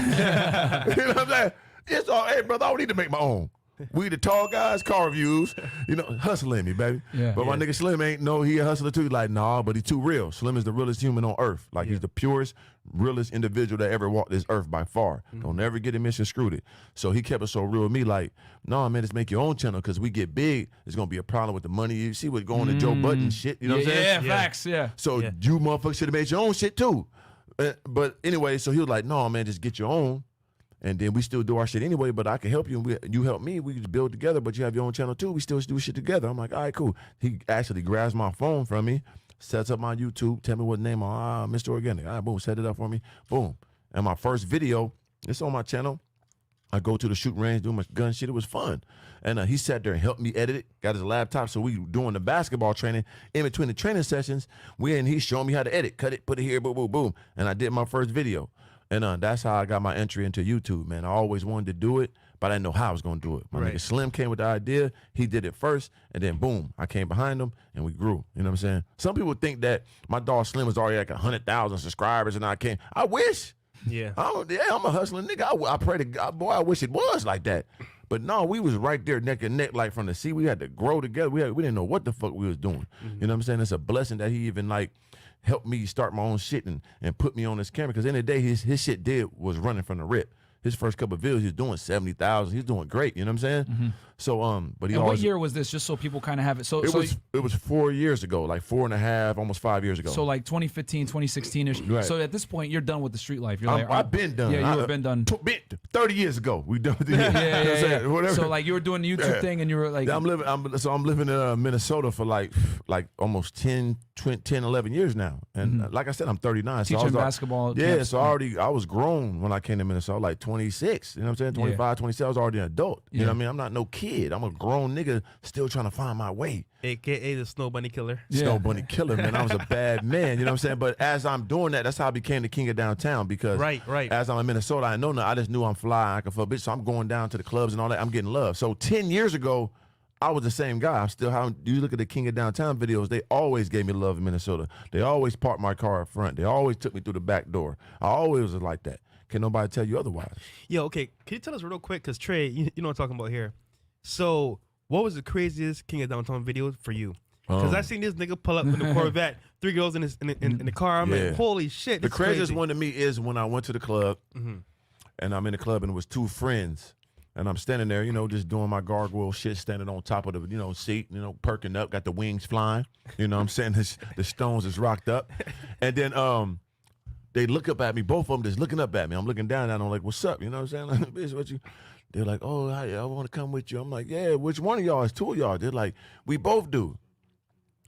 You know what I'm saying? It's all, hey, brother, I don't need to make my own. We the tall guys, car reviews, you know, hustling me, baby. Yeah. But my nigga Slim ain't he a hustler too. He's like, nah, but he's too real. Slim is the realest human on earth. Like he's the purest, realest individual that ever walked this earth by far. Don't ever get him misconstrued. So he kept it so real with me, like, no, man, just make your own channel because we get big. It's gonna be a problem with the money. You see what's going to Joe Budden shit. You know what I'm saying? Yeah, facts. Yeah. So you motherfuckers should have made your own shit too. But anyway, so he was like, no, man, just get your own. And then we still do our shit anyway, but I can help you. You help me. We just build together, but you have your own channel too. We still do shit together. I'm like, all right, cool. He actually grabs my phone from me, sets up my YouTube, tell me what name MrOrganik. All right, boom, set it up for me. Boom. And my first video, it's on my channel. I go to the shooting range, do my gun shit. It was fun. And he sat there and helped me edit it, got his laptop. So we doing the basketball training. In between the training sessions, he's showing me how to edit, cut it, put it here, boom, boom, boom. And I did my first video. And that's how I got my entry into YouTube, man. I always wanted to do it, but I didn't know how I was going to do it. My nigga Slim came with the idea. He did it first, and then boom, I came behind him, and we grew. You know what I'm saying? Some people think that my dog Slim was already like 100,000 subscribers, and I came. I wish. Yeah. I'm a hustling nigga. I pray to God, boy, I wish it was like that. But no, we was right there neck and neck, like from the sea. We had to grow together. We didn't know what the fuck we was doing. You know what I'm saying? It's a blessing that he even like helped me start my own shit and put me on this camera. Because in the day, his shit was running from the rip. His first couple of videos, he was doing 70,000. He's doing great. You know what I'm saying? So, but he And always. what year was this? Just so people kind of have it. So It was 4 years ago, like 4.5, almost 5 years ago. So like 2015, 2016-ish. Right. So at this point, you're done with the street life. You're like, I've been done. Yeah, you have been done. 30 years ago, we done. Yeah. Whatever. So like you were doing the YouTube thing, and you were like, I'm living in Minnesota for like almost 10, 11 years now. And like I said, I'm 39. Teaching so I was basketball Yeah, camps. so I was grown when I came to Minnesota, like 26. You know what I'm saying? 25, 26. I was already an adult. You know what I mean? I'm not no kid. I'm a grown nigga still trying to find my way. AKA the Snow Bunny Killer. Snow Bunny Killer, man. I was a bad man. You know what I'm saying? But as I'm doing that, that's how I became the king of downtown because Right. as I'm in Minnesota, I know now. I just knew I'm fly. I can fuck bitch. So I'm going down to the clubs and all that. I'm getting love. So 10 years ago, I was the same guy. I'm still how you look at the King of Downtown videos, they always gave me love in Minnesota. They always parked my car up front. They always took me through the back door. I always was like that. Can nobody tell you otherwise? Yo, okay. Can you tell us real quick? Because Trey, you know what I'm talking about here. So, what was the craziest King of Downtown video for you? Because I seen this nigga pull up in the Corvette, 3 girls in the car. I'm like, holy shit. The This craziest crazy. one to me is when I went to the club, and I'm in the club, and it was 2 friends. And I'm standing there, you know, just doing my gargoyle shit, standing on top of the, you know, seat, you know, perking up, got the wings flying. You know what I'm saying? The stones is rocked up. And then they look up at me, both of them just looking up at me. I'm looking down and I'm like, what's up? You know what I'm saying? Like, bitch, what you? They're like, oh, I want to come with you. I'm like, yeah, which one of y'all? It's 2 of y'all. They're like, we both do.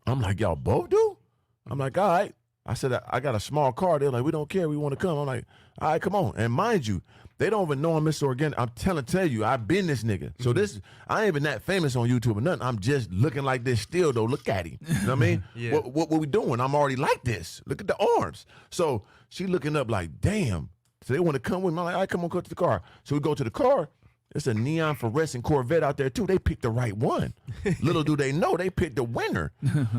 I'm like, y'all both do? I'm like, all right. I said, I got a small car. They're like, we don't care. We want to come. I'm like, all right, come on. And mind you, they don't even know I'm MrOrganik. I'm tell you, I've been this nigga. So this, I ain't even that famous on YouTube or nothing. I'm just looking like this still, though. Look at him. You know what I mean? Yeah. What we doing? I'm already like this. Look at the arms. So she looking up like, damn. So they want to come with me. I'm like, all right, come on, go to the car. So we go to the car. It's a neon fluorescent Corvette out there, too. They picked the right one. Little do they know, they picked the winner.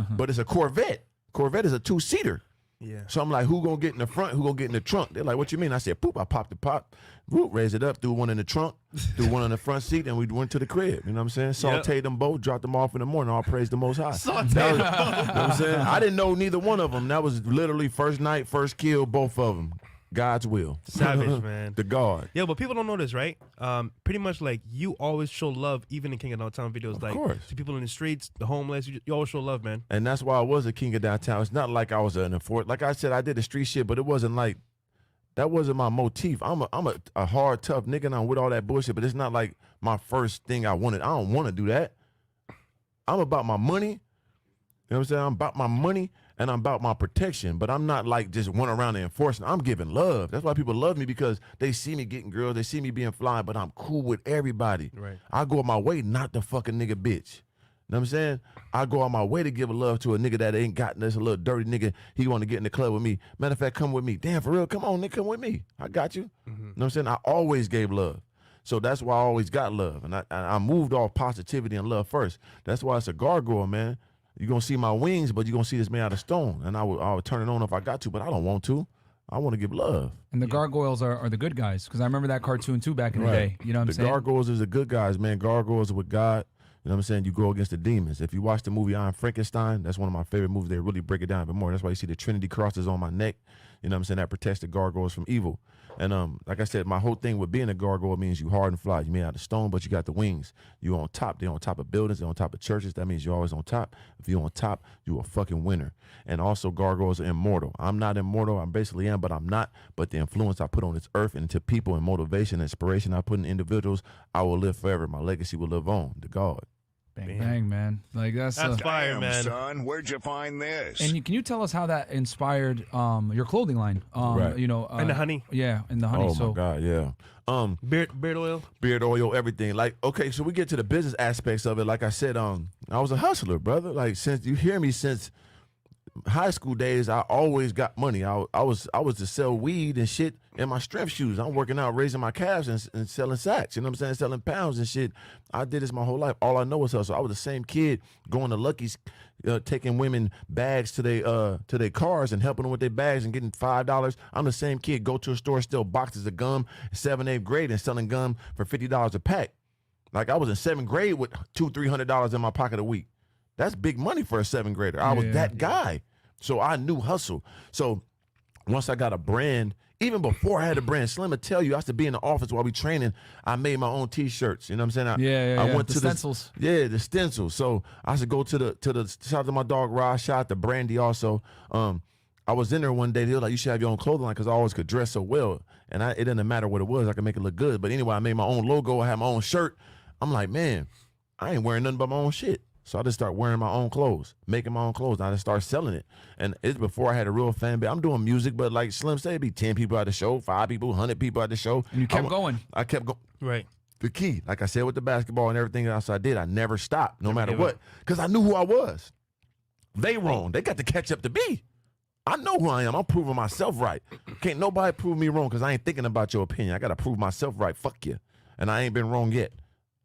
But it's a Corvette. Corvette is a 2-seater. Yeah. So I'm like, who gonna get in the front? Who gonna get in the trunk? They're like, what you mean? I said, poop. I popped the pop, whoop, raised it up, threw one in the trunk, threw one in the front seat, and we went to the crib. You know what I'm saying? Sauteed them both, dropped them off in the morning. All praise the Most High. Sauteed That was- them both. You know what I'm saying? I didn't know neither one of them. That was literally first night, first kill, both of them. God's will. Savage, man. The God. Yeah, but people don't know this, right? Pretty much like you always show love, even in King of Downtown videos. Like course. to people in the streets, the homeless, you always show love, man. And that's why I was a king of downtown. It's not like I was an enforcer. Like I said, I did the street shit, but it wasn't like, that wasn't my motif. I'm a hard, tough nigga, and I'm with all that bullshit, but it's not like my first thing I wanted. I don't want to do that. I'm about my money. You know what I'm saying? I'm about my money, and I'm about my protection, but I'm not like just one around and enforcing. I'm giving love. That's why people love me, because they see me getting girls, they see me being fly, but I'm cool with everybody. Right. I go out my way not to fucking nigga bitch. You know what I'm saying? I go out my way to give a love to a nigga that ain't got this, a little dirty nigga. He want to get in the club with me. Matter of fact, come with me. Damn, for real, come on, nigga, come with me. I got you. You know what I'm saying? I always gave love. So that's why I always got love. And I moved off positivity and love first. That's why it's a gargoyle, man. You're going to see my wings, but you're going to see this made out of stone. And I would turn it on if I got to, but I don't want to. I want to give love. And the gargoyles are the good guys, because I remember that cartoon too back in the day. You know what I'm saying? The gargoyles is the good guys, man. Gargoyles are with God. You know what I'm saying? You go against the demons. If you watch the movie I Am Frankenstein, that's one of my favorite movies. They really break it down a bit more. That's why you see the Trinity crosses on my neck. You know what I'm saying? That protects the gargoyles from evil. And like I said, my whole thing with being a gargoyle means you hard and fly. You made out of stone, but you got the wings. You on top. They're on top of buildings. They're on top of churches. That means you're always on top. If you're on top, you're a fucking winner. And also, gargoyles are immortal. I'm not immortal. I basically am, but I'm not. But the influence I put on this earth and into people and motivation, inspiration I put in individuals, I will live forever. My legacy will live on. To God. Bang, bang, man. Like that's fire, Damn, man. son, where'd you find this? And can you tell us how that inspired your clothing line? Right. You know, And the honey. Yeah, and the honey. Oh so my God, yeah. Beard oil. Beard oil, everything. Like, okay, so we get to the business aspects of it. Like I said, I was a hustler, brother. Like, since you hear me, since high school days, I always got money. I was to sell weed and shit in my strength shoes. I'm working out, raising my calves and selling sacks. You know what I'm saying? Selling pounds and shit. I did this my whole life. All I know is hustle. I was the same kid going to Lucky's, taking women bags to their cars and helping them with their bags and getting $5. I'm the same kid go to a store, steal boxes of gum, 7th, 8th grade, and selling gum for $50 a pack. Like, I was in 7th grade with $200-300 in my pocket a week. That's big money for a 7th grader. I was that guy. So I knew hustle. So once I got a brand, even before I had a brand, Slim would tell you, I used to be in the office while we training. I made my own T-shirts. You know what I'm saying? I went the to stencils. The stencils. So I used to go to the shout out to my dog Rod, shout out to Brandy also. I was in there one day. They were like, you should have your own clothing line, because I always could dress so well. And it didn't matter what it was. I could make it look good. But anyway, I made my own logo. I had my own shirt. I'm like, man, I ain't wearing nothing but my own shit. So I just start wearing my own clothes, making my own clothes. I just start selling it. And it's before I had a real fan base. I'm doing music, but like Slim said, it'd be 10 people at the show, 5 people, 100 people at the show. And you kept going. I kept going. Right. The key, like I said, with the basketball and everything else I did, I never stopped, no matter gave what, up. because I knew who I was. They wrong. They got to catch up to me. I know who I am. I'm proving myself right. Can't nobody prove me wrong, because I ain't thinking about your opinion. I got to prove myself right. Fuck you. And I ain't been wrong yet.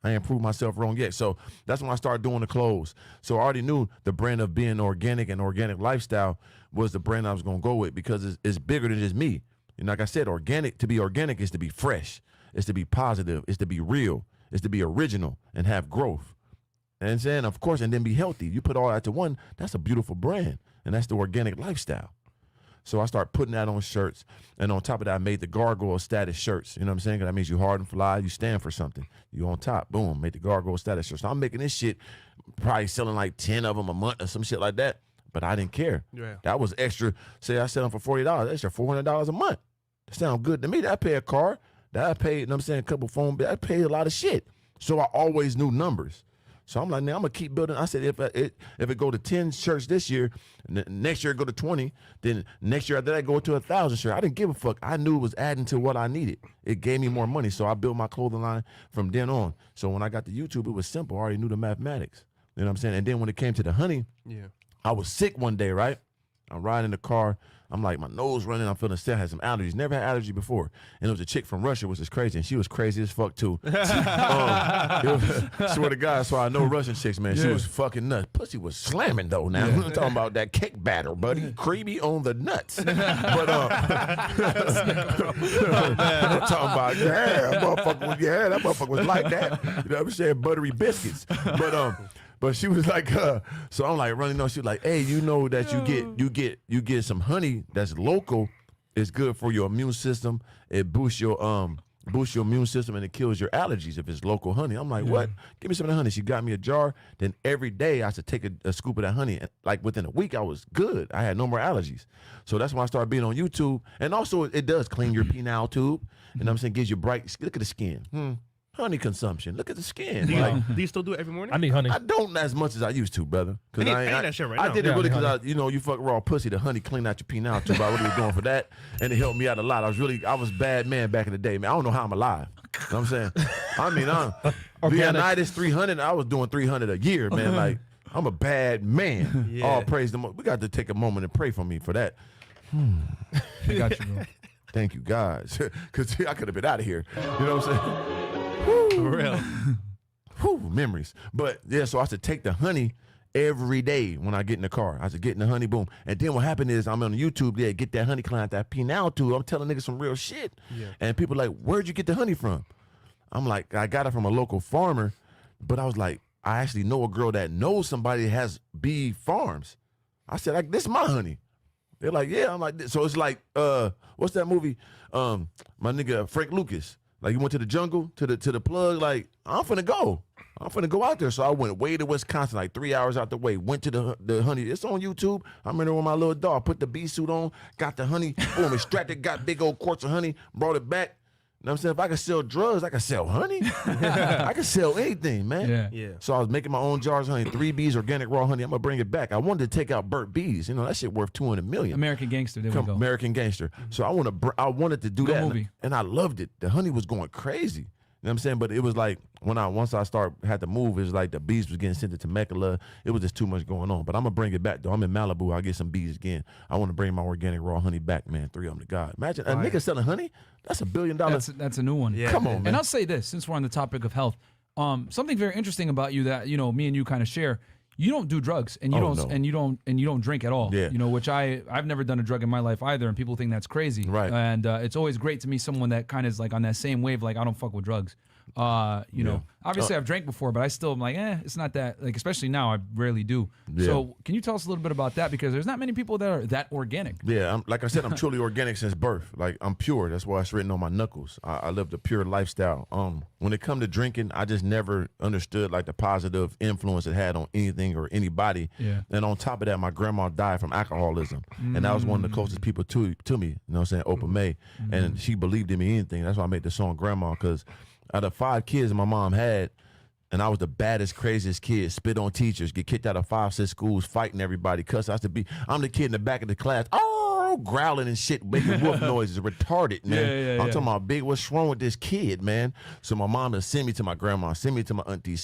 I ain't proved myself wrong yet. So that's when I started doing the clothes. So I already knew the brand of being organic and organic lifestyle was the brand I was going to go with, because it's bigger than just me. And like I said, to be organic is to be fresh. It's to be positive. It's to be real. It's to be original and have growth. And saying, of course, and then be healthy. You put all that to one, that's a beautiful brand. And that's the organic lifestyle. So I started putting that on shirts. And on top of that, I made the gargoyle status shirts. You know what I'm saying? 'Cause that means you hard and fly. You stand for something. You on top. Boom. Made the gargoyle status shirts. So I'm making this shit, probably selling like 10 of them a month or some shit like that. But I didn't care. Yeah. That was extra. Say I sell them for $40. Extra $400 a month. That sound good to me. That pay a car. That paid, you know what I'm saying, a couple phone bills. That paid a lot of shit. So I always knew numbers. So I'm like, now I'm going to keep building. I said, if it go to 10 shirts this year, next year it go to 20, then next year after that go to 1,000 shirts. I didn't give a fuck. I knew it was adding to what I needed. It gave me more money. So I built my clothing line from then on. So when I got to YouTube, it was simple. I already knew the mathematics. You know what I'm saying? And then when it came to the honey, I was sick one day, right? I'm riding in the car. I'm like, my nose running. I'm feeling sick. I had some allergies. Never had allergy before. And it was a chick from Russia, which is crazy. And she was crazy as fuck, too. Swear to God. So I know Russian chicks, man. She was fucking nuts. Pussy was slamming, though, now. I'm talking about that cake batter, buddy. Creamy on the nuts. But, I'm talking about, that motherfucker was like that. You know what I'm saying? Buttery biscuits. But she was like, so I'm like running on. She was like, hey, you know that you get some honey that's local. It's good for your immune system. It boosts your immune system, and it kills your allergies if it's local honey. I'm like, what? Give me some of the honey. She got me a jar. Then every day I used to take a scoop of that honey. And like within a week, I was good. I had no more allergies. So that's when I started being on YouTube. And also, it does clean your penile tube. You know what I'm saying? Gives you bright. Look at the skin. honey consumption. Look at the skin. Do you, Like, do you still do it every morning? I need honey. I don't as much as I used to, brother. Cause I need that shit right I now. did it Yeah, really I need because you fuck raw pussy. The honey clean out your penile tube. I really was doing for that, and it helped me out a lot. I was bad man back in the day, man. I don't know how I'm alive. You know what I'm saying? I mean, Leonidas 300. I was doing 300 a year, man. Like I'm a bad man. Yeah. All praise the Lord. We got to take a moment and pray for me for that. I got you, bro. Thank you, guys, because I could have been out of here. You know what I'm saying? For real. Whew, memories. But yeah, so I used to take the honey every day when I get in the car. I used to get in the honey, boom. And then what happened is I'm on YouTube there, get that honey clean out that penile tube. I'm telling niggas some real shit. Yeah. And people like, where'd you get the honey from? I'm like, I got it from a local farmer. But I was like, I actually know a girl that knows somebody that has bee farms. I said, like, this is my honey. They're like, yeah. I'm like, so it's like, what's that movie? My nigga Frank Lucas. Like, he went to the jungle, to the plug. Like, I'm finna go out there. So I went way to Wisconsin, like 3 hours out the way. Went to the honey. It's on YouTube. I'm in there with my little dog. Put the bee suit on. Got the honey. Boom, extracted. Got big old quarts of honey. Brought it back. You know what I'm saying? If I could sell drugs, I could sell honey. I could sell anything, man. Yeah. Yeah. So I was making my own jars of honey, 3 bees, organic raw honey. I'm gonna bring it back. I wanted to take out burnt bees. You know, that shit worth $200 million. American Gangster. There we go. American Gangster. So I wanted to do Good that, movie. and I loved it. The honey was going crazy. You know what I'm saying? But it was like once I had to move, it was like the bees was getting sent to Temecula. It was just too much going on. But I'm gonna bring it back though. I'm in Malibu. I'll get some bees again. I want to bring my organic raw honey back, man. 3 of them to God. Imagine a nigga selling honey. That's $1 billion. That's a new one. Yeah. Come on, man. And I'll say this, since we're on the topic of health, something very interesting about you that me and you kind of share. You don't do drugs, and you don't drink at all. Yeah. Which I've never done a drug in my life either, and people think that's crazy. Right. And it's always great to meet someone that kind of is like on that same wave. Like, I don't fuck with drugs. Obviously I've drank before, but I still am like, it's not that, like, especially now I rarely do. Yeah. So can you tell us a little bit about that? Because there's not many people that are that organic. Yeah, like I said, I'm truly organic since birth. Like, I'm pure. That's why it's written on my knuckles. I lived a pure lifestyle. When it come to drinking, I just never understood like the positive influence it had on anything or anybody. Yeah. And on top of that, my grandma died from alcoholism, and that was one of the closest people to me. You know what I'm saying? Open May, and she believed in me anything. That's why I made the song Grandma, because out of 5 kids my mom had, and I was the baddest, craziest kid, spit on teachers, get kicked out of 5, 6 schools, fighting everybody, cuss. I'm the kid in the back of the class, growling and shit, making wolf noises, retarded, man. I'm talking about big, what's wrong with this kid, man? So my mom would send me to my grandma, send me to my auntie,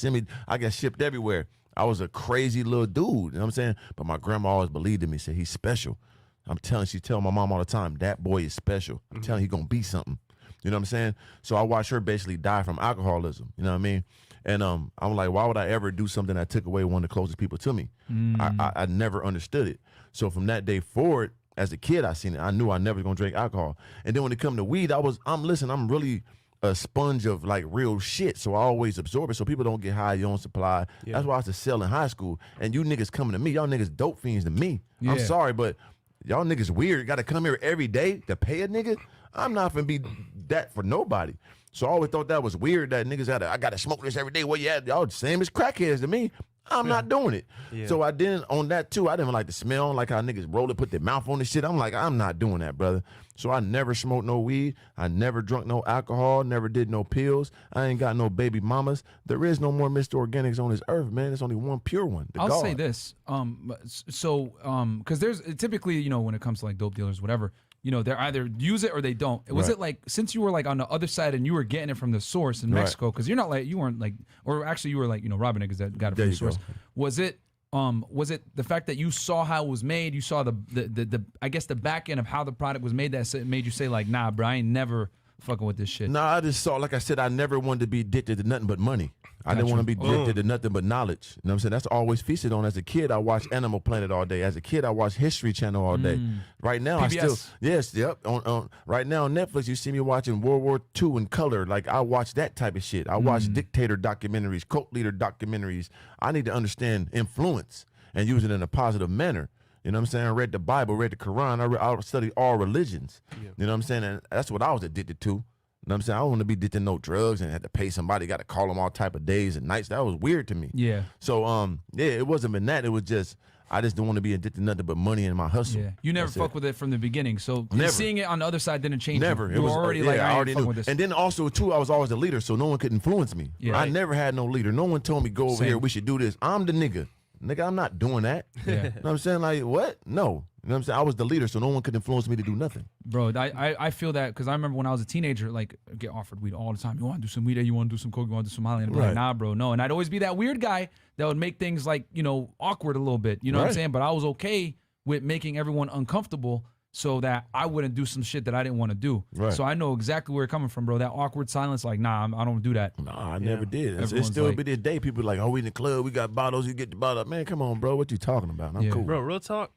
I got shipped everywhere. I was a crazy little dude, you know what I'm saying? But my grandma always believed in me, said he's special. She tell my mom all the time, that boy is special. I'm telling he gonna be something. You know what I'm saying? So I watched her basically die from alcoholism. You know what I mean? And I'm like, why would I ever do something that took away one of the closest people to me? I never understood it. So from that day forward, as a kid, I seen it. I knew I never was gonna drink alcohol. And then when it come to weed, I'm really a sponge of like real shit. So I always absorb it. So people don't get high, you don't supply. Yeah. That's why I used to sell in high school. And you niggas coming to me, y'all niggas dope fiends to me. Yeah. I'm sorry, but y'all niggas weird. Got to come here every day to pay a nigga. I'm not gonna be that for nobody. So I always thought that was weird that niggas I gotta smoke this every day. Well, yeah, y'all the same as crackheads to me. I'm not doing it. Yeah. So I didn't, on that too, I didn't like the smell, like how niggas roll it, put their mouth on the shit. I'm like, I'm not doing that, brother. So I never smoked no weed. I never drunk no alcohol, never did no pills. I ain't got no baby mamas. There is no more Mr. Organics on this earth, man. There's only one pure one. I'll say this. Because there's typically, when it comes to like dope dealers, whatever, they either use it or they don't. Was it like, since you were like on the other side and you were getting it from the source in Mexico, because you weren't like, or actually you were like, robbing niggas that got it from the source. Was it the fact that you saw how it was made, you saw the I guess the back end of how the product was made that made you say like, nah, bro, I ain't never fucking with this shit? Nah, I just saw, like I said, I never wanted to be addicted to nothing but money. I didn't want to be addicted to nothing but knowledge. You know what I'm saying? That's always feasted on. As a kid, I watched Animal Planet all day. As a kid, I watched History Channel all day. Right now, PBS. Right now on Netflix, you see me watching World War II in color. Like, I watch that type of shit. I watch dictator documentaries, cult leader documentaries. I need to understand influence and use it in a positive manner. You know what I'm saying? I read the Bible, read the Quran. I studied all religions. Yeah. You know what I'm saying? And that's what I was addicted to. You know what I'm saying? I don't want to be addicted to no drugs and had to pay somebody, got to call them all type of days and nights. That was weird to me. Yeah. So, it wasn't been that. It was just, I just don't want to be addicted to nothing but money and my hustle. Yeah, you never That's fuck it. with it from the beginning. So Never. seeing it on the other side didn't change. Never. You were already like, I already knew with this. And then also too, I was always the leader, so no one could influence me. Yeah. I never had no leader. No one told me go over Same. here. We should do this. I'm the nigga. Nigga, I'm not doing that. Yeah. You know what I'm saying? Like what? No. You know what I'm saying? I was the leader, so no one could influence me to do nothing. Bro, I feel that because I remember when I was a teenager, like, get offered weed all the time. You want to do some weed? You want to do some coke? You want to do some Molly? And I'm like, Right. nah, bro, no. And I'd always be that weird guy that would make things like, you know, awkward a little bit. You know what I'm Right. saying? But I was okay with making everyone uncomfortable so that I wouldn't do some shit that I didn't want to do. Right. So I know exactly where you're coming from, bro. That awkward silence, like, nah, I don't do that. No, I never did. It's Everyone's still like- be this day. People like, oh, we in the club, we got bottles, you get the bottle. Man, come on, bro. What you talking about? I'm Yeah. cool. Bro, real talk.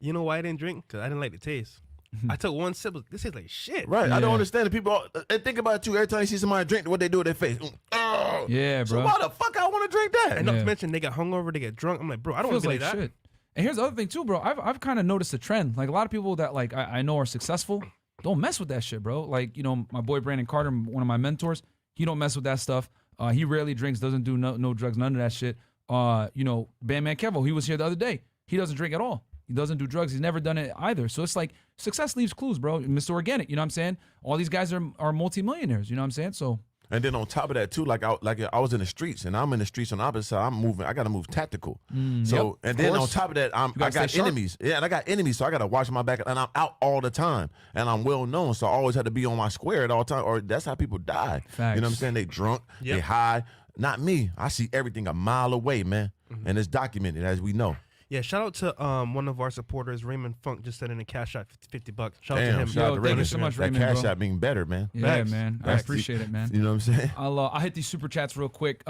You know why I didn't drink? Because I didn't like the taste. I took one sip. This tastes like shit. Right. I Yeah. don't understand the people. And think about it too. Every time you see somebody drink, what they do with their face. Oh. Yeah, So bro. why the fuck I want to drink that? And not Yeah. to mention, they get hungover, they get drunk. I'm like, bro, I don't want Feels to be like like that. shit. And here's the other thing too, bro. I've kind of noticed a trend. Like a lot of people that like I know are successful don't mess with that shit, bro. Like, you know, my boy Brandon Carter, one of my mentors, he don't mess with that stuff. He rarely drinks, doesn't do no drugs, none of that shit. You know, Bandman Kevo, he was here the other day. He doesn't drink at all. He doesn't do drugs. He's never done it either. So it's like success leaves clues, bro. MrOrganik, you know what I'm saying? All these guys are multimillionaires, you know what I'm saying? So And then on top of that too, like I was in the streets, and I'm in the streets on the opposite side. I'm moving. I got to move tactical. So and then on course. top of that, I gotta got stay sharp. enemies. Yeah, and I got enemies, so I got to watch my back. And I'm out all the time, and I'm well known, so I always had to be on my square at all time. Or that's how people die. Facts. You know what I'm saying? They drunk, they Yep. high. Not me. I see everything a mile away, man, and it's documented as we know. Yeah, shout out to one of our supporters, Raymond Funk, just sent in a cash out $50. Shout out to Damn, him. shout out Yo, to thank you Raymond. so much, That Raymond, cash bro. out being better, man. yeah, Facts. man. I That's appreciate it, man. You know what I'm saying? I hit these super chats real quick.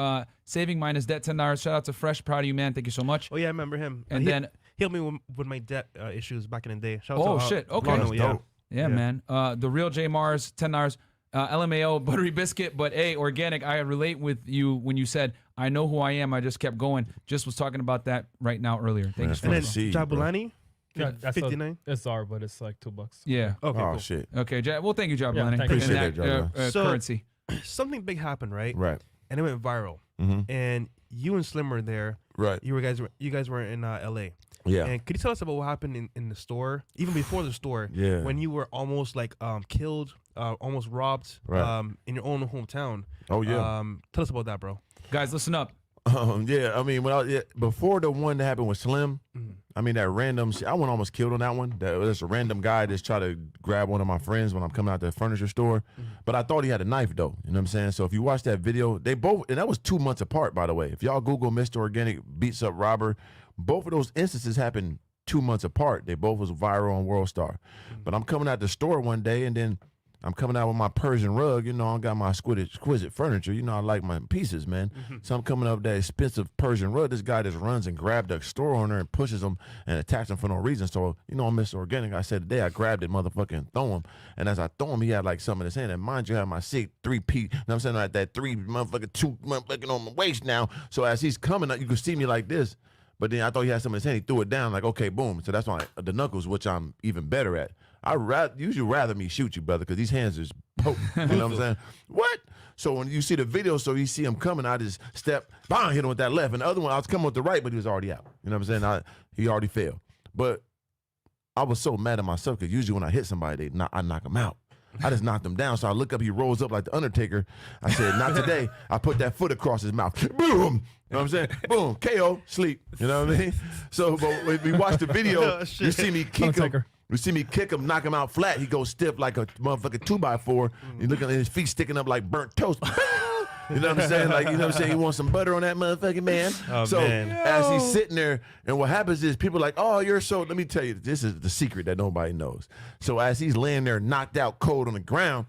Saving minus debt $10. Shout out to Fresh, proud of you, man. Thank you so much. Oh yeah, I remember him. And he then- helped me with my debt issues back in the day. Shout out Oh to, shit. Okay. Lano, That's yeah. dope. Yeah, man. The real J Mars, $10. LMAO, buttery biscuit, but hey, organic. I relate with you when you said, I know who I am. I just kept going. Just was talking about that right now earlier. Thank you so And much. then See, bro. Jabulani, Yeah, that's 59. It's our, but it's like $2. Yeah. Okay, Oh cool. shit. Okay, well, thank you, Job Yeah, Lenny. thank you. Appreciate that, Job, So- currency. Something big happened, right? Right. And it went viral. Mm-hmm. And you and Slim were there. Right. You guys were in LA. Yeah. And could you tell us about what happened in the store, even before the store? Yeah. When you were almost like killed, almost robbed, Right. in your own hometown. Oh yeah. Tell us about that, bro. Guys, listen up. Yeah, I mean, before the one that happened with Slim, I mean that random shit, I went almost killed on that one. That was a random guy just tried to grab one of my friends when I'm coming out the furniture store. But I thought he had a knife though. You know what I'm saying? So if you watch that video, they both, and that was 2 months apart, by the way. If y'all Google MrOrganik beats up robber, both of those instances happened 2 months apart. They both was viral on World Star. But I'm coming out the store one day, and then I'm coming out with my Persian rug. You know, I got my exquisite furniture. You know, I like my pieces, man. So I'm coming up with that expensive Persian rug. This guy just runs and grabbed the store owner and pushes him and attacks him for no reason. So, you know, I'm MrOrganik. I said today I grabbed it, motherfucker, and throw him. And as I throw him, he had like something in his hand. And mind you, I have my sick 3P. You know what I'm saying? Like that 3 motherfucker 2 motherfucking on my waist now. So as he's coming up, you can see me like this. But then I thought he had something in his hand. He threw it down like, okay, boom. So that's why the knuckles, which I'm even better at. Usually rather me shoot you, brother, because these hands is potent. You know what I'm saying? What? So when you see the video, so you see him coming, I just step, bang, hit him with that left. And the other one, I was coming with the right, but he was already out. You know what I'm saying? He already failed. But I was so mad at myself because usually when I hit somebody, I knock him out. I just knocked him down. So I look up, he rolls up like the Undertaker. I said, not today. I put that foot across his mouth. Boom. You know what I'm saying? Boom. KO. Sleep. You know what I mean? So but when we watch the video, Oh, you shit. see me kick him. Undertaker. You see me kick him, knock him out flat. He goes stiff like a motherfucking 2x4. You look at his feet sticking up like burnt toast. You know what I'm saying? Like, you know what I'm saying? He wants some butter on that motherfucking man. Oh, so man. as he's sitting there, and what happens is people are like, oh, you're so, let me tell you, this is the secret that nobody knows. So as he's laying there knocked out cold on the ground,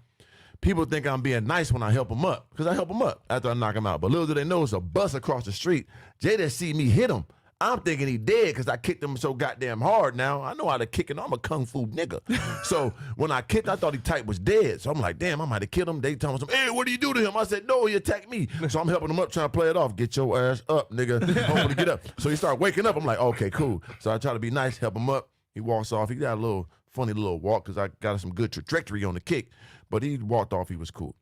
people think I'm being nice when I help him up, because I help him up after I knock him out. But little do they know, it's a bus across the street. Jada see me hit him. I'm thinking he dead because I kicked him so goddamn hard now. I know how to kick it. I'm a kung fu nigga. So when I kicked, I thought he type was dead. So I'm like, damn, I might have killed him. They told me, hey, what do you do to him? I said, no, he attacked me. So I'm helping him up, trying to play it off. Get your ass up, nigga. Hopefully get up. So he started waking up. I'm like, okay, cool. So I try to be nice, help him up. He walks off. He got a little funny little walk because I got some good trajectory on the kick. But he walked off. He was cool.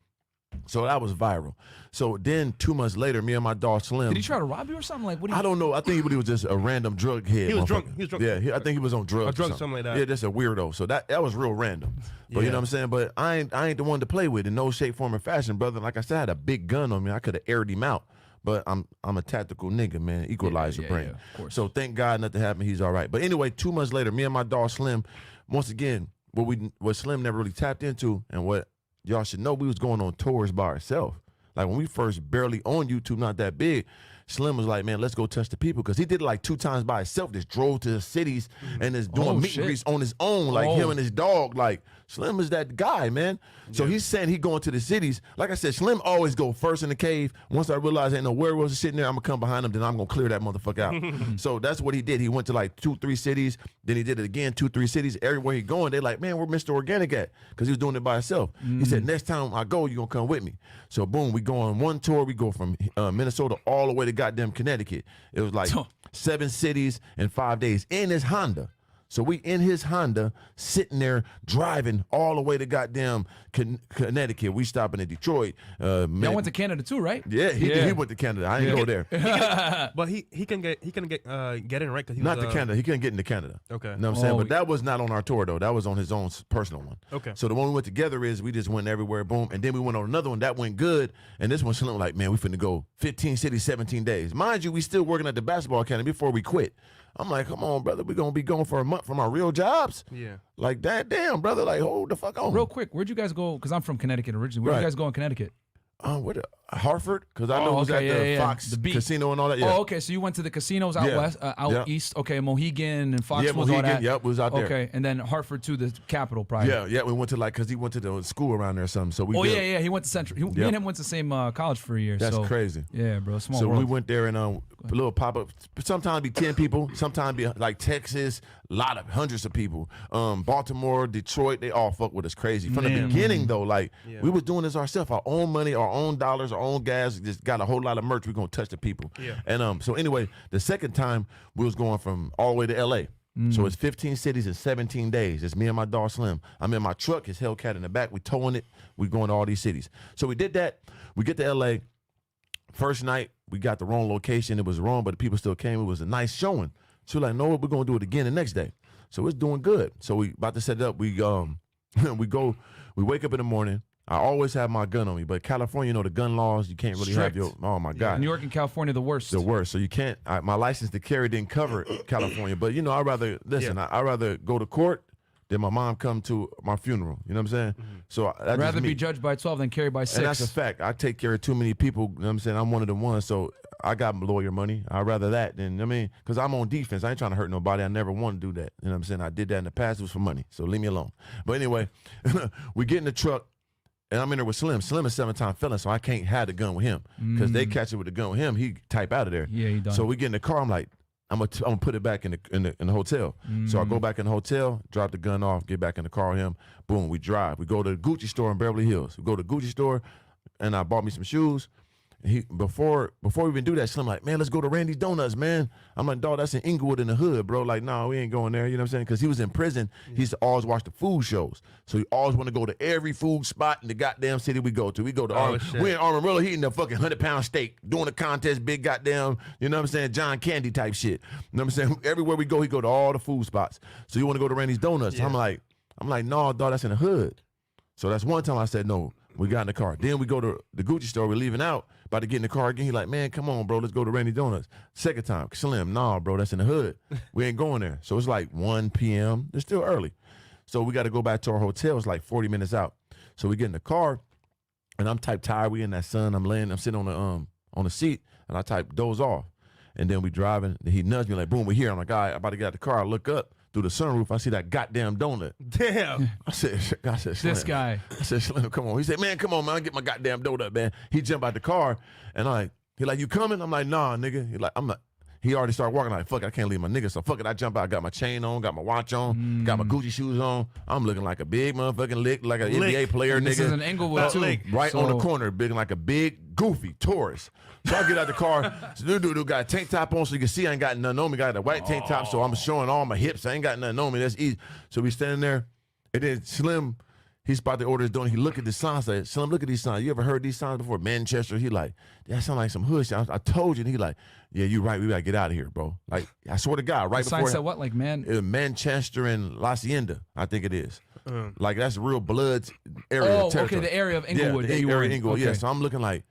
So that was viral. So then 2 months later, me and my dog Slim. Did he try to rob you or something? Like, what? I don't know. I think he was just a random drug head. He was drunk. motherfucker. He was drunk. Yeah, I think he was on drugs. Or drugs, something like that. Yeah, just a weirdo. So that was real random. But you know what I'm saying? But I ain't the one to play with in no shape, form, or fashion, brother. Like I said, I had a big gun on me. I could have aired him out. But I'm a tactical nigga, man. Equalizer brain. of course. So thank God nothing happened. He's all right. But anyway, 2 months later, me and my dog Slim, once again, what Slim never really tapped into, and what y'all should know, we was going on tours by ourselves. Like when we first barely on YouTube, not that big, Slim was like, man, let's go touch the people. Because he did it like 2 times by himself. Just drove to the cities and is doing meet and greets on his own, like him and his dog. Like Slim is that guy, man. So he's saying he going to the cities. Like I said, Slim always go first in the cave. Once I realize ain't no werewolves sitting there, I'm going to come behind him, then I'm going to clear that motherfucker out. So that's what he did. He went to like 2-3 cities. Then he did it again, 2-3 cities. Everywhere he going, they like, man, where MrOrganik at? Because he was doing it by himself. He said, next time I go, you going to come with me. So boom, we go on one tour. We go from Minnesota all the way to goddamn Connecticut. It was like 7 cities in 5 days in his Honda. So we in his Honda, sitting there driving all the way to goddamn Connecticut. We stopping in Detroit. Y'all went to Canada too, right? Yeah, he went to Canada. I ain't go there. But he can get in, right? Cause he Not was, to Canada. He couldn't get into Canada. Okay. You know what I'm saying? But that was not on our tour though. That was on his own personal one. Okay. So the one we went together is we just went everywhere, boom, and then we went on another one that went good. And this one, Slim was like, man, we finna go 15 cities, 17 days. Mind you, we still working at the basketball academy before we quit. I'm like, come on, brother, we gonna be going for a month from our real jobs. Yeah. Like that, damn, brother. Like, hold the fuck on. Real quick, where'd you guys go? Because I'm from Connecticut originally. Where'd you guys go in Connecticut? What? Hartford? Because I know it was at the Fox the beat. Casino and all that. Yeah. Oh, okay. So you went to the casinos out west, out east. Okay, Mohegan and Fox Yeah, was all Mohegan. that. Yep, we was out there. Okay, and then Hartford to the capital, probably. Yeah. We went to because he went to the school around there or something. So we. Oh yeah. He went to Central. Me and him went to the same college for a year. That's so, crazy. Yeah, bro. Small So world. we went there and a little pop up. Sometimes be 10 people. Sometimes be like Texas, hundreds of people. Baltimore, Detroit, they all fuck with us crazy from the beginning though. Like we was doing this ourselves, our own money, our own dollars, our own gas. Just got a whole lot of merch. We're gonna touch the people. Yeah. And so anyway, the second time we was going from all the way to LA. So it's 15 cities in 17 days. It's me and my dog Slim. I'm in my truck. It's Hellcat in the back. We towing it. We going to all these cities. So we did that. We get to LA. First night, we got the wrong location. It was wrong, but the people still came. It was a nice showing. So we're like, no, we're gonna do it again the next day. So it's doing good. So we about to set it up. We we wake up in the morning. I always have my gun on me, but California, the gun laws, you can't really have oh my God. New York and California, the worst. The worst. So you can't, my license to carry didn't cover California, but I'd rather, listen, I'd rather go to court than my mom come to my funeral. You know what I'm saying? So that's rather just me. be judged by 12 than carried by 6. And that's a fact. I take care of too many people. You know what I'm saying? I'm one of the ones. So I got lawyer money. I'd rather that than, because I'm on defense. I ain't trying to hurt nobody. I never want to do that. You know what I'm saying? I did that in the past. It was for money. So leave me alone. But anyway, we get in the truck and I'm in there with Slim. Slim is 7-time felon, so I can't have the gun with him because they catch it with the gun with him. He type out of there. Yeah, he done. So we get in the car. I'm like, I'm gonna put it back in the hotel. So I go back in the hotel, drop the gun off, get back in the car with him. Boom, we drive. We go to the Gucci store in Beverly Hills. We go to the Gucci store, and I bought me some shoes. Before we even do that, Slim like, man, let's go to Randy's Donuts, man. I'm like, dog, that's in Inglewood in the hood, bro. Like, no, we ain't going there. You know what I'm saying? Because he was in prison. He used to always watch the food shows. So he always want to go to every food spot in the goddamn city we go to. We go to we in Amarillo, he eating a fucking 100-pound steak, doing a contest, big goddamn, you know what I'm saying, John Candy type shit. You know what I'm saying? Everywhere we go, he go to all the food spots. So you want to go to Randy's Donuts. Yeah. I'm like, no, dog, that's in the hood. So that's one time I said, no, we got in the car. Then we go to the Gucci store, we're leaving out, about to get in the car again. He like, man, come on, bro, let's go to Randy's Donuts. Second time, Slim, nah, bro, that's in the hood. We ain't going there. So it's like 1 p.m. It's still early. So we got to go back to our hotel. It's like 40 minutes out. So we get in the car, and I'm type tired. We in that sun. I'm sitting on the seat, and I type doze off. And then we driving, and he nudged me like, boom, we're here. I'm like, all right, I'm about to get out the car. I look up through the sunroof. I see that goddamn donut. Damn. I said, Slim. This guy. I said, Slim, come on. He said, man, come on, man. I get my goddamn donut, man. He jumped out the car, and he like, you coming? I'm like, nah, nigga. He already started walking. Like, fuck it, I can't leave my nigga. So fuck it, I jump out. I got my chain on, got my watch on, got my Gucci shoes on. I'm looking like a big motherfucking lick, like an NBA player, And nigga. this is in Inglewood too. Right on the corner, big like a big goofy tourist. So I get out the car. So dude got a tank top on, so you can see I ain't got nothing on me. Got a white tank top, so I'm showing all my hips. I ain't got nothing on me. That's easy. So we standing there, and then Slim, He's about to order his donut. He look at the signs. Like, Slim, look at these signs. You ever heard these signs before? Manchester. He like, that sound like some hood shit. I told you. And he like, yeah, you right. We gotta get out of here, bro. Like, I swear to God, right The before. sign said what? Like, man. Manchester and La Hacienda, I think it is. Like, that's real Bloods area. Oh, territory. okay, the area of Inglewood. Yeah, that the you were area in. of Inglewood. Okay. Yeah, so I'm looking like,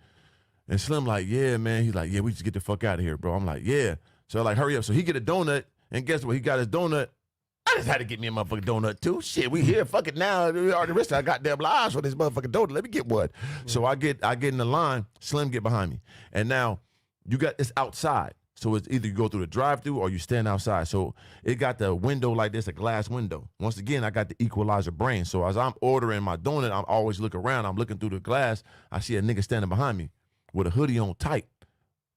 and Slim like, yeah, man. He's like, yeah, we just get the fuck out of here, bro. I'm like, yeah. So like, hurry up. So he get a donut, and guess what? He got his donut. I just had to get me a motherfucking donut too. Shit, we here. Fuck it now. We already risked our goddamn lives for this motherfucking donut. Let me get one. So I get in the line. Slim get behind me, and now it's outside. So it's either you go through the drive-through or you stand outside. So it got the window like this, a glass window. Once again, I got the equalizer brain. So as I'm ordering my donut, I'm always looking around. I'm looking through the glass. I see a nigga standing behind me with a hoodie on tight.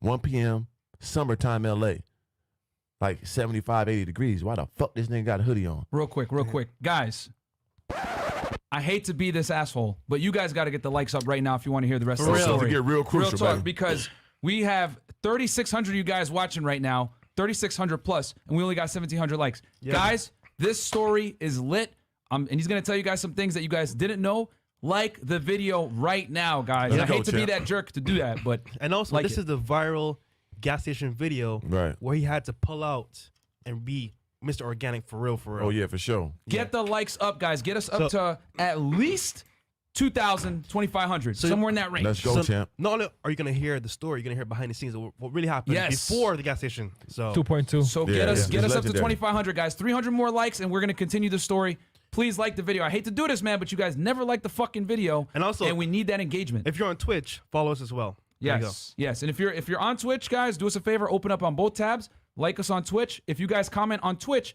1 p.m. summertime L.A. Like 75, 80 degrees. Why the fuck this nigga got a hoodie on? Real quick. Guys, I hate to be this asshole, but you guys got to get the likes up right now if you want to hear the rest of the So story. to get real crucial, Real talk, baby. because we have 3,600 of you guys watching right now, 3,600 plus, and we only got 1,700 likes. Guys, this story is lit, and he's going to tell you guys some things that you guys didn't know. Like the video right now, guys. Let's I go, hate to be champ. that jerk to do that, but And also, like this is the viral gas station video where he had to pull out and be Mr. Organik for real, for real. Oh, yeah, for sure. get the likes up, guys. Get us up to at least 2,000, 2,500, somewhere in that range. Let's go, champ. Not only are you going to hear the story, you're going to hear behind the scenes of what really happened Yes. before the gas station. So 2.2. So Yeah, get us yeah. It's up to legendary. 2,500, guys. 300 more likes, and we're gonna continue the story. Please like the video. I hate to do this, man, but you guys never like the fucking video, And also- we need that engagement. if you're on Twitch, follow us as well. There you go. Yes. And if you're on Twitch, guys, do us a favor. Open up on both tabs. Like us on Twitch. If you guys comment on Twitch,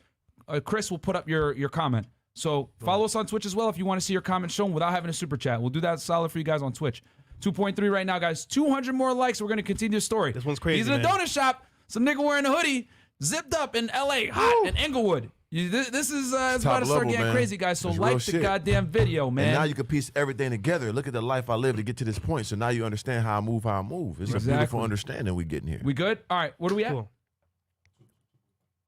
Chris will put up your comment. So follow us on Twitch as well if you want to see your comment shown without having a super chat. We'll do that solid for you guys on Twitch. 2.3 right now, guys. 200 more likes. We're gonna continue the story. This one's crazy, He's in a man. donut shop. Some nigga wearing a hoodie, zipped up in LA, hot in Inglewood. This is it's about to start level, getting man. crazy, guys. So It's real like the shit. goddamn video, man. And now you can piece everything together. Look at the life I lived to get to this point. So now you understand how I move. It's a beautiful Exactly. understanding we getting here. We good? All right. What are we at? Cool.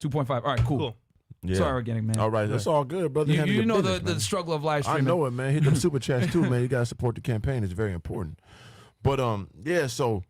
2.5. All right. Cool. Cool. Yeah. Sorry, Organic, man. All right, that's all good, brother. You, handle you your know business, the man. struggle of live I streaming. know it, man. Hit them super chats too, man. You gotta support the campaign. It's very important. But yeah. So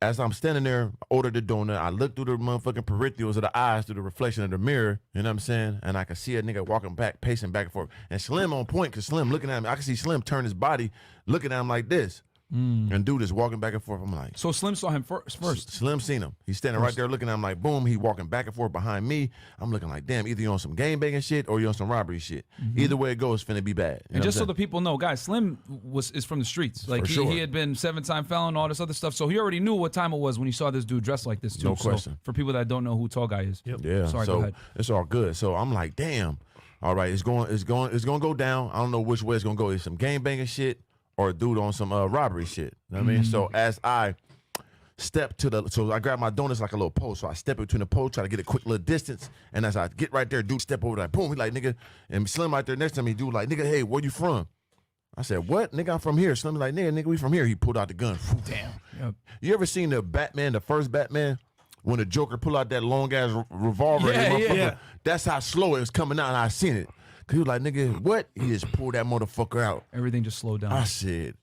as I'm standing there, I ordered the donut. I look through the motherfucking peripherals of the eyes through the reflection of the mirror. You know what I'm saying? And I can see a nigga walking back, pacing back and forth. And Slim on point, cause Slim looking at me. I can see Slim turn his body, looking at him like this. And dude is walking back and forth. I'm like, So Slim saw him first. Slim seen him. He's standing right there looking at him like, boom. He walking back and forth behind me. I'm looking like, damn, either you on some game banging shit or you on some robbery shit. Either way it goes, it's finna be bad. You know And just what so I'm the people know, guys, Slim is from the streets. Like For sure. he had been 7-time felon, all this other stuff. So he already knew what time it was when he saw this dude dressed like this too. No So question. for people that don't know who Tall Guy is. Yep. Yeah, Sorry, so go ahead. it's all good. So I'm like, damn. All right, it's gonna go down. I don't know which way it's gonna go. It's some game banging shit or a dude on some robbery shit. You know what I mean? So as I step so I grab my donuts like a little post. So I step between the post, try to get a quick little distance. And as I get right there, dude step over like boom, he like nigga, and Slim right there next to me, dude like nigga, hey, where you from? I said, what? Nigga, I'm from here. Slim like, nigga, we from here. He pulled out the gun. Damn. Yep. You ever seen the Batman, the first Batman, when the Joker pull out that long ass revolver? Yeah, and yeah, motherfucker- yeah. That's how slow it was coming out, and I seen it. Cause he was like, nigga, what? He just pulled that motherfucker out. Everything just slowed down. I said,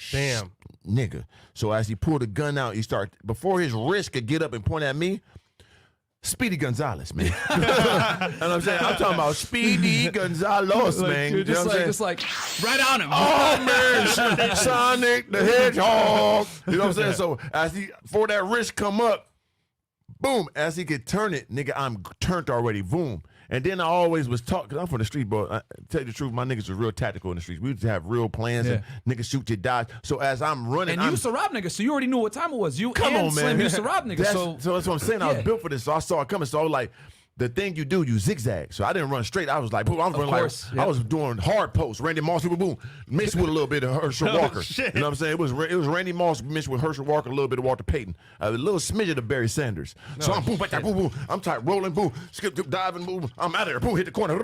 Damn. nigga. So as he pulled the gun out, he started before his wrist could get up and point at me. Speedy Gonzalez, man. And I'm saying, I'm talking about Speedy Gonzalez, man. You're You know what I'm just saying? like right on him. Oh man, Sonic the Hedgehog. You know what I'm saying? So as before that wrist come up, boom, as he could turn it, nigga, I'm turned already, boom. And then I always was taught, because I'm from the street, bro. I tell you the truth, my niggas was real tactical in the streets. We used to have real plans and niggas shoot you, die. So as I'm running, And you used to rob niggas, so you already knew what time it was. You come and on, Slim man. used to rob niggas. So that's what I'm saying. I Yeah. was built for this, so I saw it coming. So I was like, the thing you do, you zigzag. So I didn't run straight. I was like, boom, I was running course, like, yeah. I was doing hard posts. Randy Moss, boom, boom, mixed with a little bit of Herschel Walker. shit. You know what I'm saying? It was Randy Moss mixed with Herschel Walker, a little bit of Walter Payton, a little smidget of Barry Sanders. So I'm boom, boom, boom. I'm tight, rolling, boom, skip, diving, boom. I'm out of there, boom, hit the corner.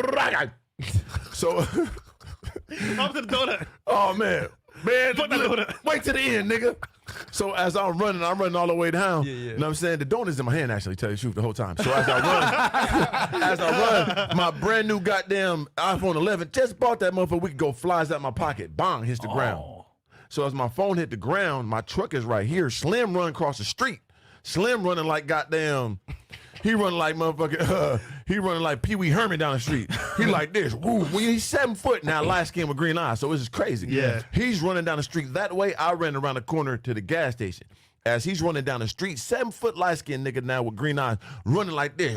So, Up to the donut. oh man. Man, wait to the end, nigga. So as I'm running all the way down. Yeah. You know what I'm saying? The donut's in my hand, actually, tell you the truth, the whole time. So as I run, my brand new goddamn iPhone 11, just bought that motherfucker. We could go flies out my pocket. Bang, hits the ground. So as my phone hit the ground, my truck is right here. Slim run across the street. Slim running like goddamn, he running like motherfucker, he running like Pee Wee Herman down the street. He like this. Woo, he's 7 foot now, light skin with green eyes. So it's just crazy. Yeah. He's running down the street that way. I ran around the corner to the gas station. As he's running down the street, 7 foot light skinned nigga now with green eyes, running like this,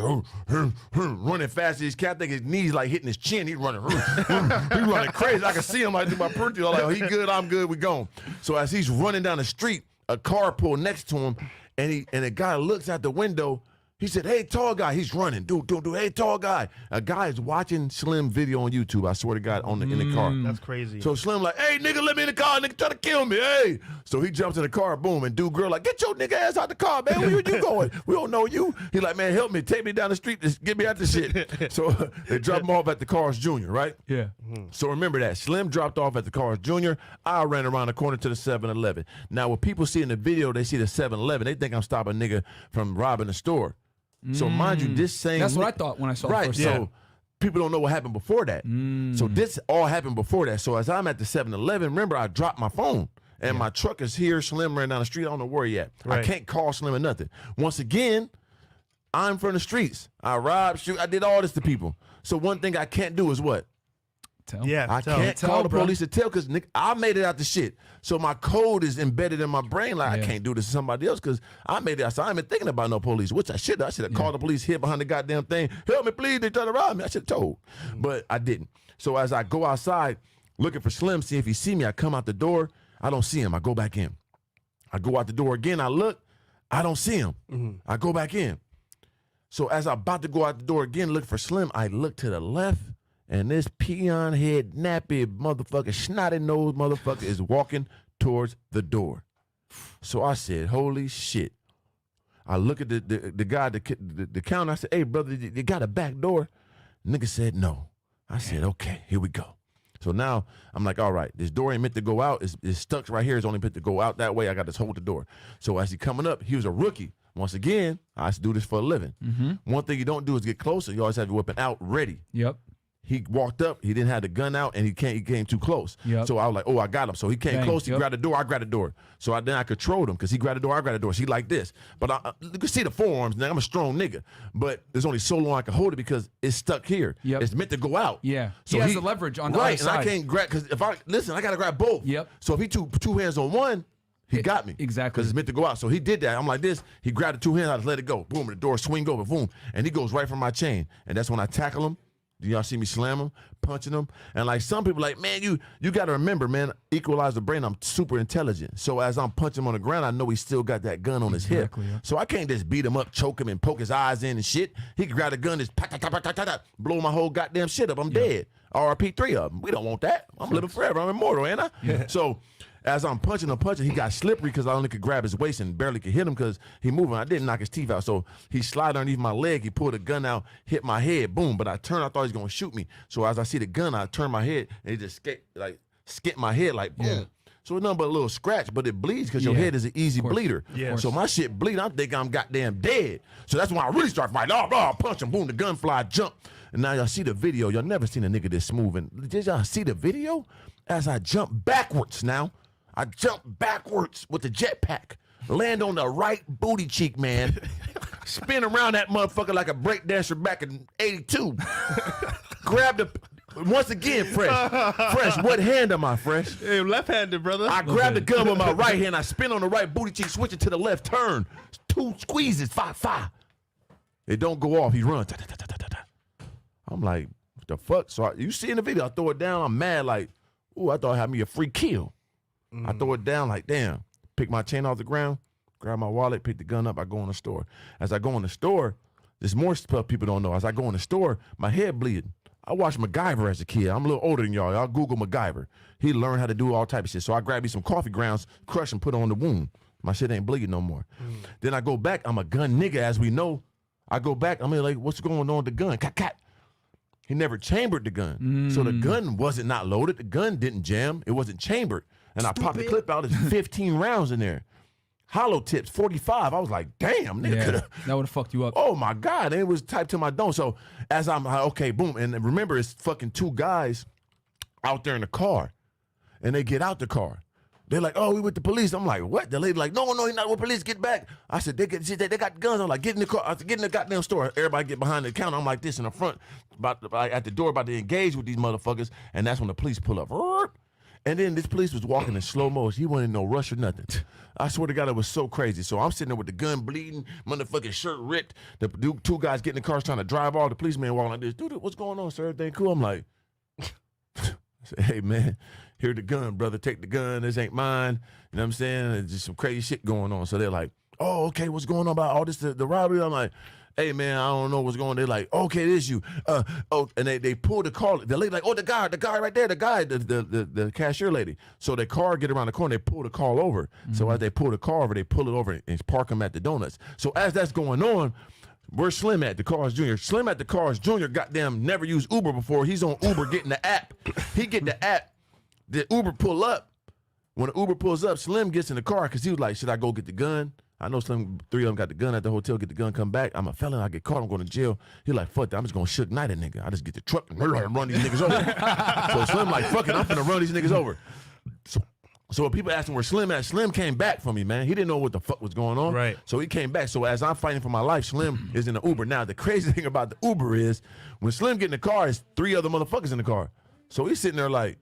running fast as his cat. I think his knees like hitting his chin. He's running, he running crazy. I can see him like through my peripheral. I'm like, oh, he good, I'm good, we gone. So as he's running down the street, a car pulled next to him, and a guy looks out the window. He said, hey, tall guy. He's running. Dude, hey, tall guy. A guy is watching Slim video on YouTube, I swear to God, in the car. That's crazy. So Slim like, hey, nigga, let me in the car. Nigga trying to kill me, hey. So he jumps in the car, boom, and dude girl like, get your nigga ass out the car, man. Where you going? We don't know you. He like, man, help me. Take me down the street. Just get me out the shit. So they drop him off at the Cars Jr., right? Yeah. So remember that. Slim dropped off at the Cars Jr. I ran around the corner to the 7-Eleven. Now, when people see in the video, they see the 7-Eleven, they think I'm stopping a nigga from robbing the store. So mind you, this same... That's what I thought when I saw right, it first. so people don't know what happened before that. So this all happened before that. So as I'm at the 7-Eleven, remember I dropped my phone. And my truck is here. Slim ran down the street. I don't know where he at. Right. I can't call Slim or nothing. Once again, I'm from the streets. I robbed, shoot. I did all this to people. So one thing I can't do is what? Tell. Yeah, I tell. can't call the bro. police to tell because I made it out the shit. So my code is embedded in my brain. Like, Yeah. I can't do this to somebody else because I made it out. So I ain't been thinking about no police, which I should have. I should have called the police here behind the goddamn thing. Help me, please. They trying to rob me. I should have told. But I didn't. So as I go outside looking for Slim, see if he see me, I come out the door. I don't see him. I go back in. I go out the door again. I look. I don't see him. I go back in. So as I'm about to go out the door again, look for Slim, I look to the left. And this peon head, nappy motherfucker, snotty nose motherfucker is walking towards the door. So I said, holy shit. I look at the guy, the counter. I said, hey, brother, you got a back door? Nigga said, no. I said, okay, here we go. So now I'm like, all right, this door ain't meant to go out. It's stuck right here. It's only meant to go out that way. I got to hold the door. So as he coming up, he was a rookie. Once again, I used to do this for a living. One thing you don't do is get closer. You always have your weapon out ready. Yep. He walked up, he didn't have the gun out, and he came too close. Yep. So I was like, oh, I got him. So he came Bang, close, he yep. grabbed the door, I grabbed the door. So then I controlled him because he grabbed the door, I grabbed the door. So he like this. But you can see the forearms now. I'm a strong nigga. But there's only so long I can hold it because it's stuck here. Yep. It's meant to go out. Yeah. So he has the leverage on the right, other and side. I can't grab, because I got to grab both. Yep. So if he two hands on one, he got me. Exactly. Because it's meant to go out. So he did that. I'm like this. He grabbed the two hands, I just let it go. Boom, and the door swing over, boom. And he goes right from my chain. And that's when I tackle him. Y'all see me slam him, punching him. And like some people like, man, you got to remember, man, equalize the brain. I'm super intelligent. So as I'm punching him on the ground, I know he still got that gun on his hip. Yeah. So I can't just beat him up, choke him, and poke his eyes in and shit. He can grab the gun, just blow my whole goddamn shit up. I'm dead. RP 3 of them. We don't want that. I'm living forever. I'm immortal, ain't I? Yeah. So as I'm punching him, he got slippery because I only could grab his waist and barely could hit him because he moving. I didn't knock his teeth out. So he slid underneath my leg. He pulled a gun out, hit my head, boom. But I turned, I thought he was going to shoot me. So as I see the gun, I turn my head and he just skip my head like boom. Yeah. So it's nothing but a little scratch, but it bleeds because your head is an easy bleeder. Yeah. So my shit bleed. I think I'm goddamn dead. So that's when I really start fighting. Punch him, boom, the gun fly, jump. And now y'all see the video. Y'all never seen a nigga this smooth. And did y'all see the video? As I jump backwards now. I jump backwards with the jetpack, land on the right booty cheek, man. Spin around that motherfucker like a breakdancer back in 82. Grab the, once again, Fresh, what hand am I, Fresh? Hey, left-handed, brother. I grab the gun with my right hand, I spin on the right booty cheek, switch it to the left, turn. 2 squeezes, 5. It don't go off, he runs. I'm like, what the fuck? So you see in the video, I throw it down, I'm mad like, ooh, I thought I had me a free kill. I throw it down like, damn. Pick my chain off the ground, grab my wallet, pick the gun up, I go in the store. As I go in the store, there's more stuff people don't know. As I go in the store, my head bleeding. I watched MacGyver as a kid. I'm a little older than y'all. Y'all Google MacGyver. He learned how to do all type of shit. So I grab me some coffee grounds, crush and put on the wound. My shit ain't bleeding no more. Then I go back. I'm a gun nigga, as we know. I go back. I'm like, what's going on with the gun? Cat. He never chambered the gun. So the gun wasn't not loaded. The gun didn't jam. It wasn't chambered. And I popped the clip out. There's 15 rounds in there. Hollow tips, 45. I was like, damn, nigga. Yeah, Coulda. that would have fucked you up. Oh my God. And it was typed to my dome. So as I'm like, okay, boom. And remember, it's fucking 2 guys out there in the car. And they get out the car. They're like, oh, we with the police. I'm like, what? The lady like, no, he's not with police. Get back. I said, they got guns. I'm like, get in the car. I said, get in the goddamn store. Everybody get behind the counter. I'm like this in the front, at the door, about to engage with these motherfuckers. And that's when the police pull up. And then this police was walking in slow motion. He wasn't in no rush or nothing. I swear to God, it was so crazy. So I'm sitting there with the gun bleeding, motherfucking shirt ripped. The 2 guys get in the cars trying to drive off. The policeman walking like this. Dude, what's going on, sir? Everything cool? I'm like, I said, hey, man, here the gun, brother. Take the gun. This ain't mine. You know what I'm saying? There's just some crazy shit going on. So they're like, oh, okay, what's going on about all this, the robbery? I'm like, hey, man, I don't know what's going on. They're like, okay, this you. And they pull the car. The lady like, oh, the guy right there, the cashier lady. So the car get around the corner, they pull the car over. So as they pull the car over, they pull it over and park them at the donuts. So as that's going on, where's Slim at? The Cars Jr. Slim at the Cars Jr. goddamn never used Uber before. He's on Uber getting the app. He get the app. The Uber pull up. When the Uber pulls up, Slim gets in the car because he was like, should I go get the gun? I know Slim, 3 of them got the gun at the hotel, get the gun, come back. I'm a felon, I get caught, I'm going to jail. He like, fuck that, I'm just going to Suge Knight a nigga. I just get the truck and run these niggas over. So Slim like, fuck it, I'm finna run these niggas over. So when people asked him where Slim at, Slim came back for me, man. He didn't know what the fuck was going on. Right. So he came back. So as I'm fighting for my life, Slim is in the Uber. Now, the crazy thing about the Uber is when Slim get in the car, it's 3 other motherfuckers in the car. So he's sitting there like,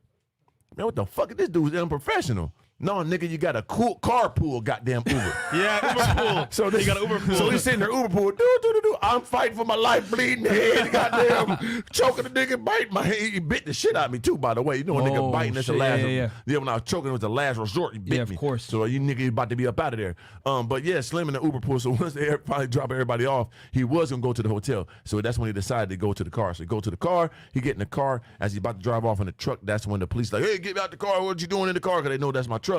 man, what the fuck is this dude's unprofessional? No, nigga, you got a cool carpool, goddamn Uber. Yeah, Uber pool. So you got an Uber pool. So he's sitting there, Uber pool. I'm fighting for my life, bleeding the head, goddamn, choking the nigga, biting my head. He bit the shit out of me too, by the way. You know, a nigga biting, that's the last. Yeah, when I was choking, it was the last resort. He bit me. Yeah, of course. So you nigga about to be up out of there. But yeah, Slim in the Uber pool. So once they probably drop everybody off, he was gonna go to the hotel. So that's when he decided to go to the car. So he go to the car. He get in the car as he's about to drive off in the truck. That's when the police like, hey, get out the car. What you doing in the car? Because they know that's my truck.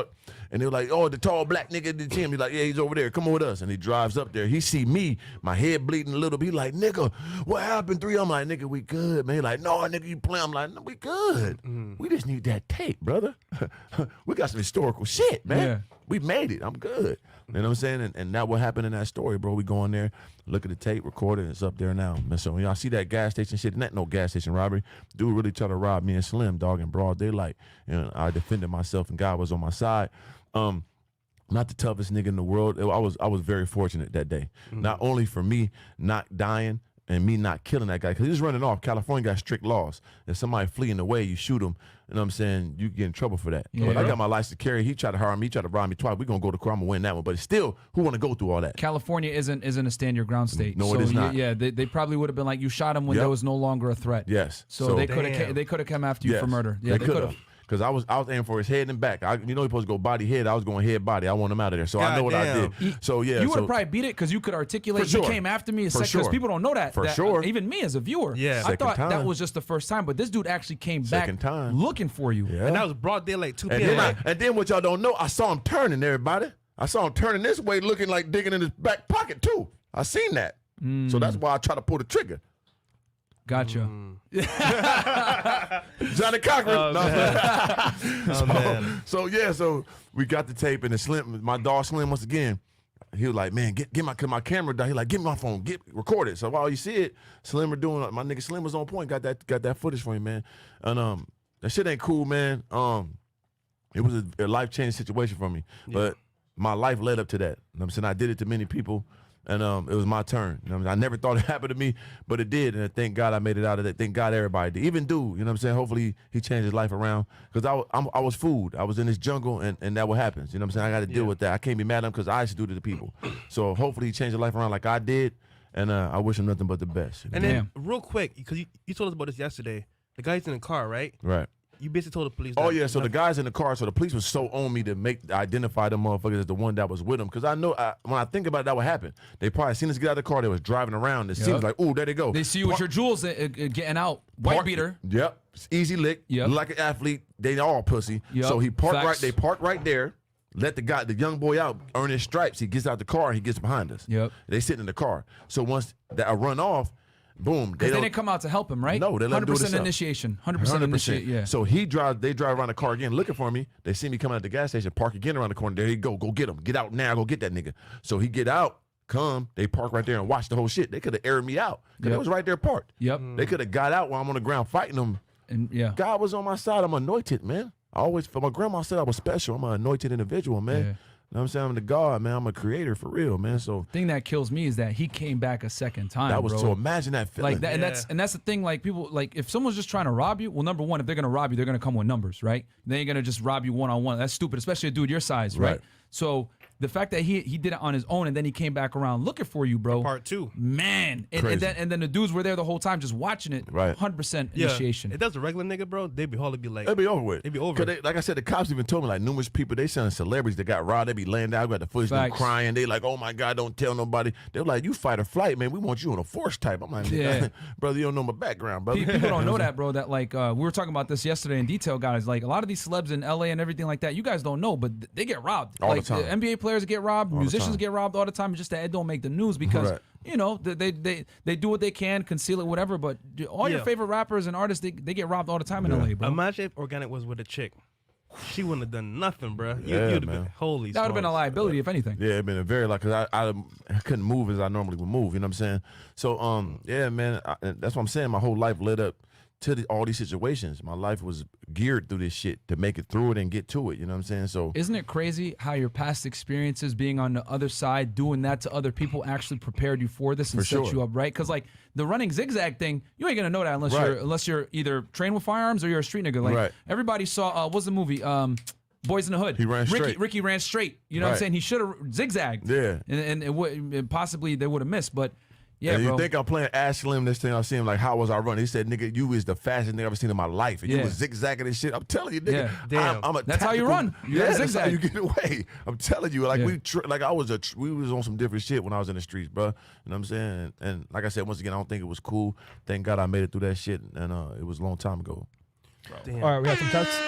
And they're like, oh, the tall black nigga at the gym. He's like, yeah, he's over there. Come on with us. And he drives up there. He see me, my head bleeding a little bit. He like, nigga, what happened? 3, I'm like, nigga, we good, man. He like, no, nigga, you playing. I'm like, no, we good. We just need that tape, brother. We got some historical shit, man. Yeah. We made it. I'm good. You know what I'm saying? And that what happened in that story, bro. We go in there, look at the tape, record it, and it's up there now. And so when y'all see that gas station shit, not no gas station robbery. Dude really tried to rob me and Slim, dog, in broad daylight. And I defended myself, and God was on my side. Not the toughest nigga in the world. I was very fortunate that day. Not only for me not dying and me not killing that guy, because he was running off. California got strict laws. If somebody fleeing away, you shoot him. You know what I'm saying? You get in trouble for that. Yeah. But I got my license to carry. He tried to hire me. He tried to rob me twice. We're going to go to court. I'm going to win that one. But still, who want to go through all that? California isn't a stand your ground state. No, so it is not. Yeah, they probably would have been like, you shot him when there was no longer a threat. Yes. So they could have come after you for murder. Yeah, they could have. Because I was aiming for his head and back. You know, he's supposed to go body head. I was going head body. I want him out of there. So I know what I did. So yeah, you would have probably beat it because you could articulate. For sure. You came after me a For second because sure. people don't know that. For sure. Even me as a viewer. Yeah. I Second thought that time. was just the first time, but this dude actually came Second back time. looking for you. Yeah. And that was broad daylight, 2 And p.m. then what y'all don't know, I saw him turning, everybody. I saw him turning this way, looking like digging in his back pocket too. I seen that. So that's why I try to pull the trigger. Gotcha. Johnny Cochran. Oh, man. So we got the tape, and Slim, my dog Slim, once again, he was like, man, get my camera down. He like, give me my phone, record it. So while you see it, Slim doing, my nigga Slim was on point, got that footage for you, man. And that shit ain't cool, man. It was a life-changing situation for me, but my life led up to that. You know what I'm saying? I did it to many people. And it was my turn. You know what I mean? I never thought it happened to me, but it did. And thank God I made it out of that. Thank God everybody did. Even dude, you know what I'm saying? Hopefully he changed his life around. Because I was food. I was in this jungle, and that what happens. You know what I'm saying? I got to deal with that. I can't be mad at him because I used to do it to the people. So hopefully he changed his life around like I did. And I wish him nothing but the best. You know? And then real quick, because you told us about this yesterday. The guy's in the car, right? Right. You basically told the police. Oh, yeah, so the guys in the car, so the police was so on me to identify them motherfuckers as the one that was with them. Because I know, when I think about it, that would happen. They probably seen us get out of the car, they was driving around. It seems like, ooh, there they go. They see you with your jewels getting out. White beater. Yep. Easy lick. Yep. Like an athlete. They all pussy. Yep. So he parked Facts. they parked right there. Let the young boy out, earn his stripes. He gets out the car, he gets behind us. Yep. They sit in the car. So once I run off, boom. Because they didn't come out to help him, right? No, they let him do it 100% themselves. initiation. 100% initiation. Yeah. So they drive around the car again looking for me. They see me coming out the gas station, park again around the corner. There you go get him. Get out now, go get that nigga. So he get out, they park right there and watch the whole shit. They could have aired me out because it was right there parked. Yep. They could have got out while I'm on the ground fighting them. And yeah. God was on my side. I'm anointed, man. My grandma said I was special. I'm an anointed individual, man. Yeah. You know what I'm saying? I'm the God, man. I'm a creator for real, man. So Thing that kills me is that he came back a second time. that was bro. so imagine that feeling. Like that, and that's the thing. Like people, like if someone's just trying to rob you, well, number one, if they're gonna rob you, they're gonna come with numbers, right? They ain't gonna just rob you one-on-one. That's stupid, especially a dude your size, right? Right. So the fact that he did it on his own and then he came back around looking for you, bro. Part 2. Man, and then the dudes were there the whole time just watching it. Right. 100% Yeah. initiation. If that's a regular nigga, bro, they'd be hardly be like, It'd be over with. It'd be over. 'Cause like I said, the cops even told me, like, numerous people, they saying celebrities that got robbed, they be laying down, got the footage, them Facts. crying. They like, oh my God, don't tell nobody. They're like, you fight or flight, man. We want you on a force type. I'm like, Yeah. brother, you don't know my background, brother. People don't know that, bro. That like we were talking about this yesterday in detail, guys. Like a lot of these celebs in LA and everything like that, you guys don't know, but they get robbed. All the like time. NBA players get robbed, musicians get robbed all the time. Just that it don't make the news because Right. you know they do what they can, conceal it, whatever. But all your Yeah. favorite rappers and artists, they get robbed all the time in LA, bro. Imagine if Organik was with a chick. She wouldn't have done nothing, bro. Yeah, You'd have man. been holy. That would have been a smokes. liability, if anything. Yeah, it been a very like, cause I couldn't move as I normally would move. You know what I'm saying? So yeah, man, that's what I'm saying. My whole life led up to all these situations. My life was geared through this shit to make it through it and get to it. You know what I'm saying? So Isn't it crazy how your past experiences being on the other side, doing that to other people actually prepared you for this and For set sure. you up, right? Because like the running zigzag thing, you ain't gonna know that Right. unless you're either trained with firearms or you're a street nigga. Like Right. everybody saw what's the movie? Boys in the Hood. He ran straight. Ricky ran straight. You know what I'm Right. saying? He should have zigzagged. Yeah. And it would and possibly they would have missed, but yeah, and bro. you think I'm playing Ash Slim this thing? I see him like, how was I running? He said, nigga, you is the fastest nigga I've ever seen in my life. And Yeah. you was zigzagging and shit. I'm telling you, nigga. Yeah. Damn. I'm a That's how you tactical- run. You yeah, gotta that's how zigzag. you get away. I'm telling you, like Yeah. we was on some different shit when I was in the streets, bro. You know what I'm saying? And like I said, once again, I don't think it was cool. Thank God I made it through that shit, and it was a long time ago. Damn. All right, we got some text.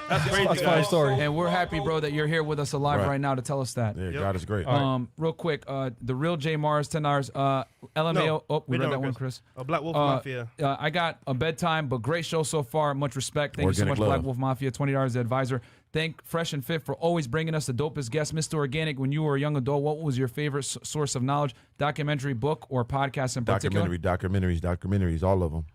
That's crazy. That's my guys. story. and we're happy, bro, that you're here with us alive Right. right now to tell us that. Yeah, God is great. Real quick, the real J Mars, $10. LMAO. No, Oh, we we're read done, that one, Chris. A Black Wolf Uh, Mafia. I got a bedtime, but great show so far. Much respect. Thank you so Organic much, love. Black Wolf Mafia. $20 the advisor. Thank Fresh and Fit for always bringing us the dopest guests. MrOrganik, when you were a young adult, what was your favorite source of knowledge? Documentary, book, or podcast in particular? Documentaries, all of them.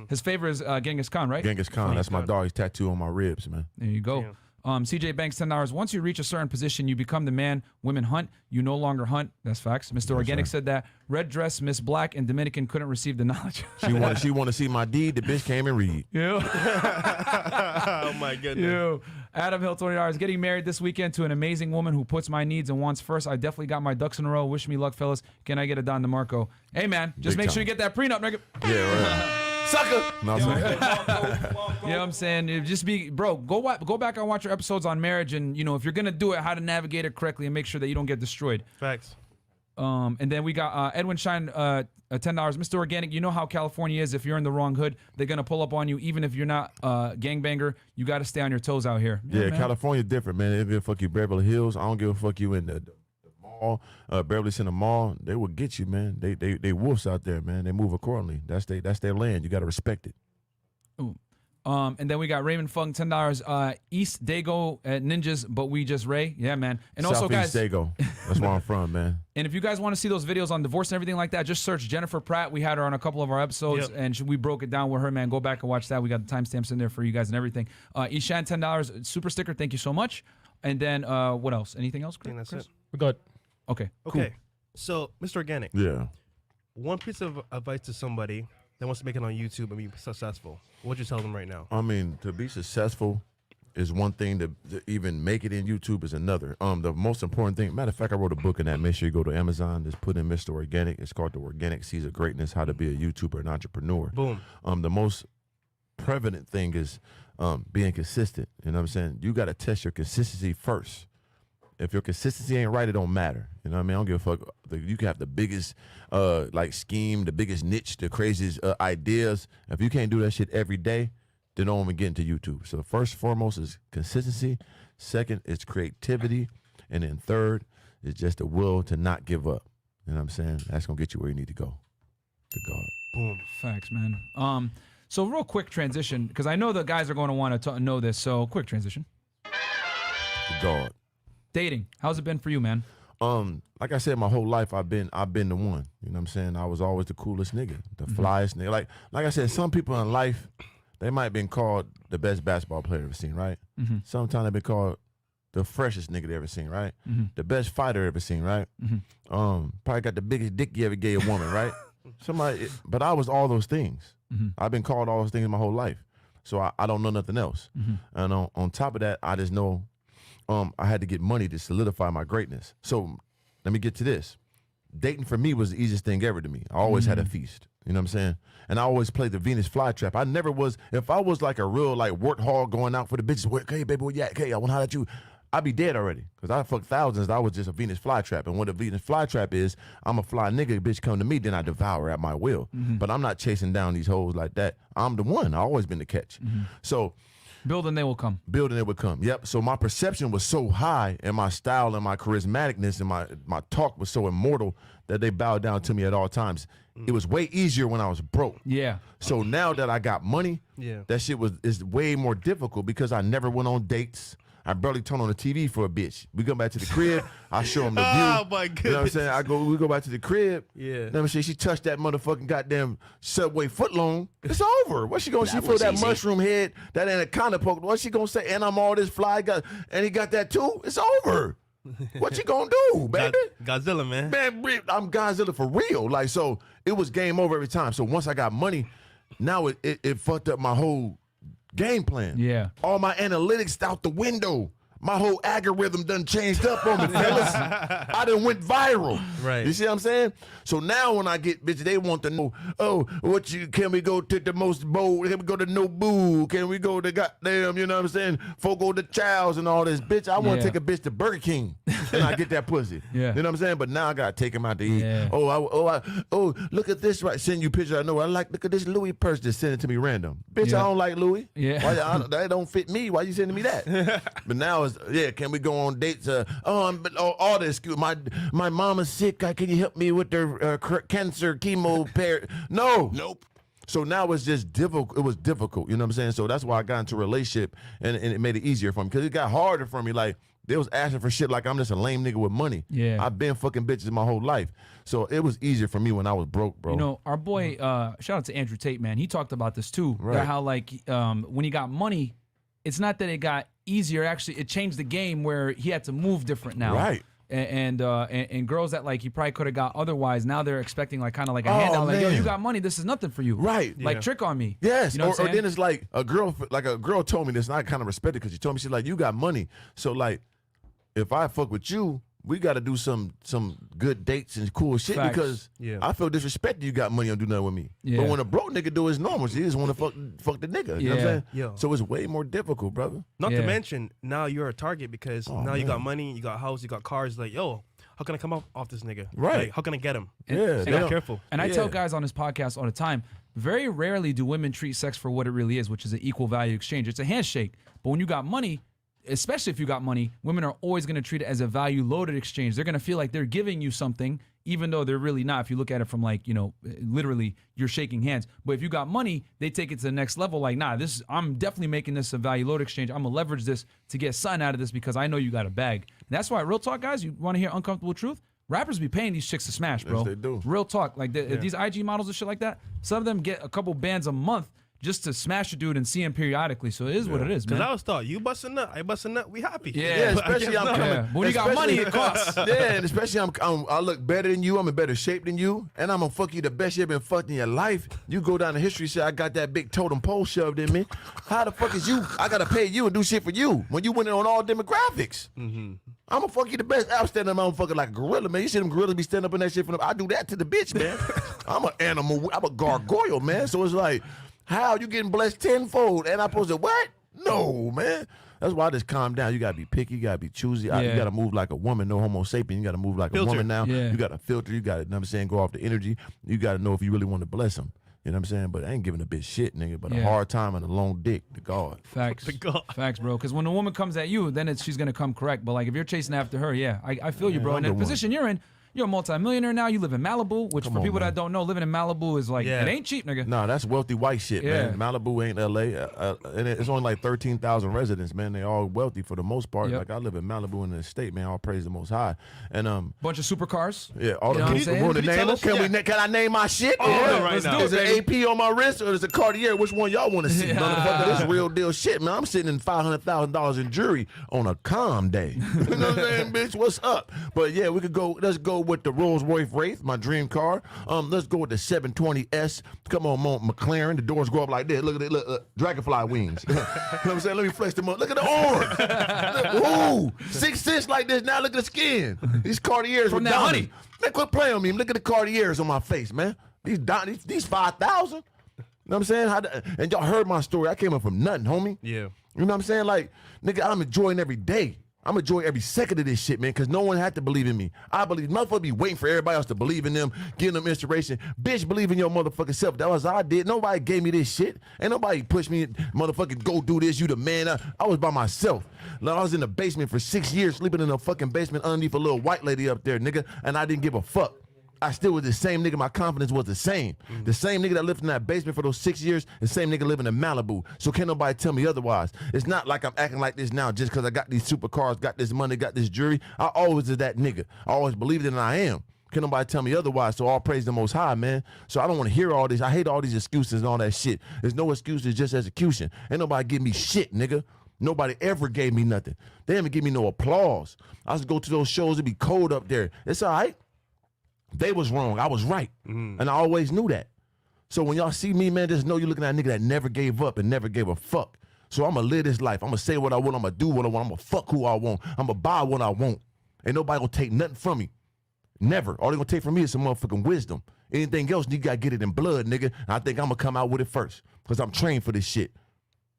His favorite is Genghis Khan, right? Genghis Khan, that's my dog. He's tattooed on my ribs, man. There you go. CJ Banks, $10. Once you reach a certain position, you become the man women hunt. You no longer hunt. That's facts. MrOrganik said that. Red dress, Miss Black, and Dominican couldn't receive the knowledge. She want to see my deed. The bitch came and read. Oh my goodness. Yo, Adam Hill, $20. Getting married this weekend to an amazing woman who puts my needs and wants first. I definitely got my ducks in a row. Wish me luck, fellas. Can I get a Don DeMarco? Hey, man, just Big make sure time. you get that prenup, nigga. Yeah, right. Sucker. No, I'm saying. You know what I'm saying? Just be, bro, go back and watch your episodes on marriage and, you know, if you're going to do it, how to navigate it correctly and make sure that you don't get destroyed. Facts. And then we got Edwin Shine, $10. MrOrganik, you know how California is. If you're in the wrong hood, they're going to pull up on you. Even if you're not a gangbanger, you got to stay on your toes out here. Yeah, man. California different, man. They give a fuck you Beverly Hills. I don't give a fuck you in the mall, Beverly Center Mall. They will get you, man. They wolves out there, man. They move accordingly. That's their land. You got to respect it. And then we got Raymond Fung, $10. East Dago at Ninjas, but we just Ray. Yeah, man. And also, Southeast guys, Dago. That's where I'm from, man. and if you guys want to see those videos on divorce and everything like that, just search Jennifer Pratt. We had her on a couple of our episodes, Yep. and we broke it down with her, man. Go back and watch that. We got the timestamps in there for you guys and everything. Ishan, $10. Super sticker. Thank you so much. And then what else? Anything else, I think Chris? that's it. We got Okay. Cool. Okay. So, MrOrganik, Yeah. one piece of advice to somebody that wants to make it on YouTube and be successful. What would you tell them right now? I mean, to be successful is one thing. To even make it in YouTube is another. The most important thing. Matter of fact, I wrote a book in that. Make sure you go to Amazon. Just put in MrOrganik. It's called The Organic Seeds of Greatness: How to Be a YouTuber and Entrepreneur. Boom. The most prevalent thing is being consistent. You know what I'm saying? You got to test your consistency first. If your consistency ain't right, it don't matter. You know what I mean? I don't give a fuck. You can have the biggest scheme, the biggest niche, the craziest ideas. If you can't do that shit every day, then don't even get into YouTube. So first and foremost is consistency. Second is creativity. And then third is just the will to not give up. You know what I'm saying? That's going to get you where you need to go. To God. Boom. Facts, man. So real quick transition, because I know the guys are going to want to know this. So quick transition. To God. Dating. How's it been for you, man? Like I said, my whole life I've been the one. You know what I'm saying? I was always the coolest nigga, the flyest nigga. Like I said, some people in life, they might have been called the best basketball player ever seen, right? Sometimes they've been called the freshest nigga they ever seen, right? The best fighter ever seen, right? Probably got the biggest dick you ever gave a woman, right? But I was all those things. I've been called all those things my whole life. So I don't know nothing else. And on top of that, I just know I had to get money to solidify my greatness. So let me get to this. Dating for me was the easiest thing ever to me. I always had a feast. You know what I'm saying? And I always played the Venus flytrap. I never was, if I was like a real like warthog going out for the bitches, hey baby, where you at? Hey, I want to holler at you. I'd be dead already. Because I fucked thousands. I was just a Venus flytrap. And what a Venus flytrap is, I'm a fly nigga, bitch come to me, then I devour at my will. But I'm not chasing down these hoes like that. I'm the one. I always been the catch. So building, they will come. Building, it would come. Yep. So my perception was so high, and my style and my charismaticness and my talk was so immortal that they bowed down to me at all times. It was way easier when I was broke. Yeah. So now that I got money, that shit is way more difficult because I never went on dates. I barely turn on the TV for a bitch. We go back to the crib. I show them the view. Oh my goodness. You know what I'm saying? We go back to the crib. Yeah. Let me see. She touched that motherfucking goddamn Subway footlong. It's over. What's she gonna? She feel that mushroom head, that anaconda poke. What's she gonna say? And I'm all this fly and he got that too. It's over. What you gonna do, baby? Godzilla, man. Man, I'm Godzilla for real. Like, so it was game over every time. So once I got money, now it fucked up my whole game plan. Yeah. All my analytics out the window. My whole algorithm done changed up on me, fellas. I done went viral. Right. You see what I'm saying? So now when I get bitches, they want to know, can we go to the most bold? Can we go to Nobu? Can we go to goddamn, you know what I'm saying? Fogo de Chow's and all this. Bitch, I want to take a bitch to Burger King and I get that pussy. Yeah. You know what I'm saying? But now I got to take him out to eat. Yeah. Look at this, right? Send you pictures. I know. Look at this Louis purse just send it to me random. Bitch, Yeah. I don't like Louis. Yeah. That don't fit me. Why you sending me that? But now it's, can we go on dates? All this. My mama's sick. Can you help me with their cancer chemo pair? No. Nope. So now it's just difficult. It was difficult. You know what I'm saying? So that's why I got into a relationship and it made it easier for me because it got harder for me. Like they was asking for shit like I'm just a lame nigga with money. Yeah. I've been fucking bitches my whole life. So it was easier for me when I was broke, bro. You know, our boy, shout out to Andrew Tate, man. He talked about this too. Right. How like when he got money, it's not that it got easier. Actually, it changed the game where he had to move different now. Right. And girls that like he probably could have got otherwise, now they're expecting like kind of like a handout. Like, yo, man. you got money. This is nothing for you. Right. Like Yeah. trick on me. Yes, You know what I'm or saying? then it's like a girl told me this, and I kind of respect it because she told me, she's like, you got money, so like, if I fuck with you, we got to do some good dates and cool shit Facts. because I feel disrespected. You got money, don't do nothing with me. Yeah. But when a broke nigga do, it's normal. She just want to fuck the nigga. You know what I'm saying? Yeah. So it's way more difficult, brother. Not Yeah. to mention, now you're a target because now you got money, you got house, you got cars. Like, yo, how can I come off this nigga? Right. Like, how can I get him? Yeah, So they be don't- careful. And I tell Yeah. guys on this podcast all the time, very rarely do women treat sex for what it really is, which is an equal value exchange. It's a handshake. But when you got money, especially if you got money, women are always going to treat it as a value loaded exchange. They're going to feel like they're giving you something, even though they're really not. If you look at it from like, you know, literally you're shaking hands. But if you got money, they take it to the next level. Like, nah, I'm definitely making this a value load exchange. I'm going to leverage this to get something out of this because I know you got a bag. And that's why, real talk, guys, you want to hear uncomfortable truth? Rappers be paying these chicks to smash, bro. Yes, they do. Real talk. Like these IG models and shit like that, some of them get a couple bands a month just to smash a dude and see him periodically. So it is what it is, Because man. I was thought, you busting nut, I busting nut, we happy. Yeah, But I especially guess I'm not. coming. Yeah. But when you got money, it costs. Yeah, and especially I look better than you. I'm in better shape than you, and I'm gonna fuck you the best you ever been fucked in your life. You go down the history, say I got that big totem pole shoved in me. How the fuck is you? I gotta pay you and do shit for you when you went in on all demographics. I'm gonna fuck you the best. I'm standing up, I'm fucking like a gorilla, man. You see them gorillas be standing up in that shit for them. I do that to the bitch, man. I'm an animal. I'm a gargoyle, man. So it's like, how you getting blessed tenfold? And I'm supposed to what? No, man. That's why I just calm down. You gotta be picky. You gotta be choosy. You gotta move like a woman. No homo sapien. You gotta move like a woman now. Yeah. You gotta filter. You gotta, you know what I'm saying, go off the energy. You gotta know if you really want to bless them. You know what I'm saying? But I ain't giving a bitch shit, nigga. But a hard time and a long dick to God. Facts. God. Facts, bro. Because when a woman comes at you, then she's going to come correct. But like if you're chasing after her, I feel you, bro. I'm And the the one. position you're in, You're a multimillionaire now. You live in Malibu, which Come for on, people man. that don't know, living in Malibu is like, Yeah. it ain't cheap, nigga. Nah, that's wealthy white shit, man. Yeah. Malibu ain't L.A. And it's only like 13,000 residents, man. They all wealthy for the most part. Yep. Like I live in Malibu in the state, man. All praise the Most High. And Bunch of supercars. yeah, all You know what I'm the saying? want to Can you name tell them? us- Can I name my shit? Oh, yeah, right let's now. do Is it AP on my wrist or is it Cartier? Which one y'all want to see? Yeah. Motherfucker, this real deal shit, man. I'm sitting in $500,000 in jewelry on a calm day. You know what I'm saying, bitch? What's up? But yeah, we could go. Let's go with the Rolls-Royce Wraith, my dream car. Let's go with the 720S. Come on, McLaren. The doors go up like this. Look at it. Look, dragonfly wings. You know what I'm saying? Let me flex them up. Look at the orange. Ooh, 6 cents like this. Now look at the skin. These Cartiers From with that diamonds. honey. Man, quit playing on me. Look at the Cartiers on my face, man. These 5,000. You know what I'm saying? And y'all heard my story. I came up from nothing, homie. Yeah. You know what I'm saying? Like, nigga, I'm enjoying every day. I'm enjoying every second of this shit, man, because no one had to believe in me. I believe. Motherfuckers be waiting for everybody else to believe in them, giving them inspiration. Bitch, believe in your motherfucking self. That was I did. Nobody gave me this shit. Ain't nobody pushed me, motherfucking go do this. You the man. I was by myself. Like, I was in the basement for 6 years, sleeping in a fucking basement underneath a little white lady up there, nigga, and I didn't give a fuck. I still was the same nigga. My confidence was the same. The same nigga that lived in that basement for those 6 years, the same nigga living in Malibu. So can't nobody tell me otherwise. It's not like I'm acting like this now just because I got these supercars, got this money, got this jewelry. I always is that nigga. I always believed it and I am. Can't nobody tell me otherwise, so all praise the Most High, man. So I don't want to hear all this. I hate all these excuses and all that shit. There's no excuses, just execution. Ain't nobody give me shit, nigga. Nobody ever gave me nothing. They didn't even give me no applause. I used to go to those shows, it'd be cold up there. It's all right. They was wrong. I was right. And I always knew that. So when y'all see me, man, just know you're looking at a nigga that never gave up and never gave a fuck. So I'm going to live this life. I'm going to say what I want. I'm going to do what I want. I'm going to fuck who I want. I'm going to buy what I want. Ain't nobody going to take nothing from me. Never. All they going to take from me is some motherfucking wisdom. Anything else, you got to get it in blood, nigga. And I think I'm going to come out with it first because I'm trained for this shit.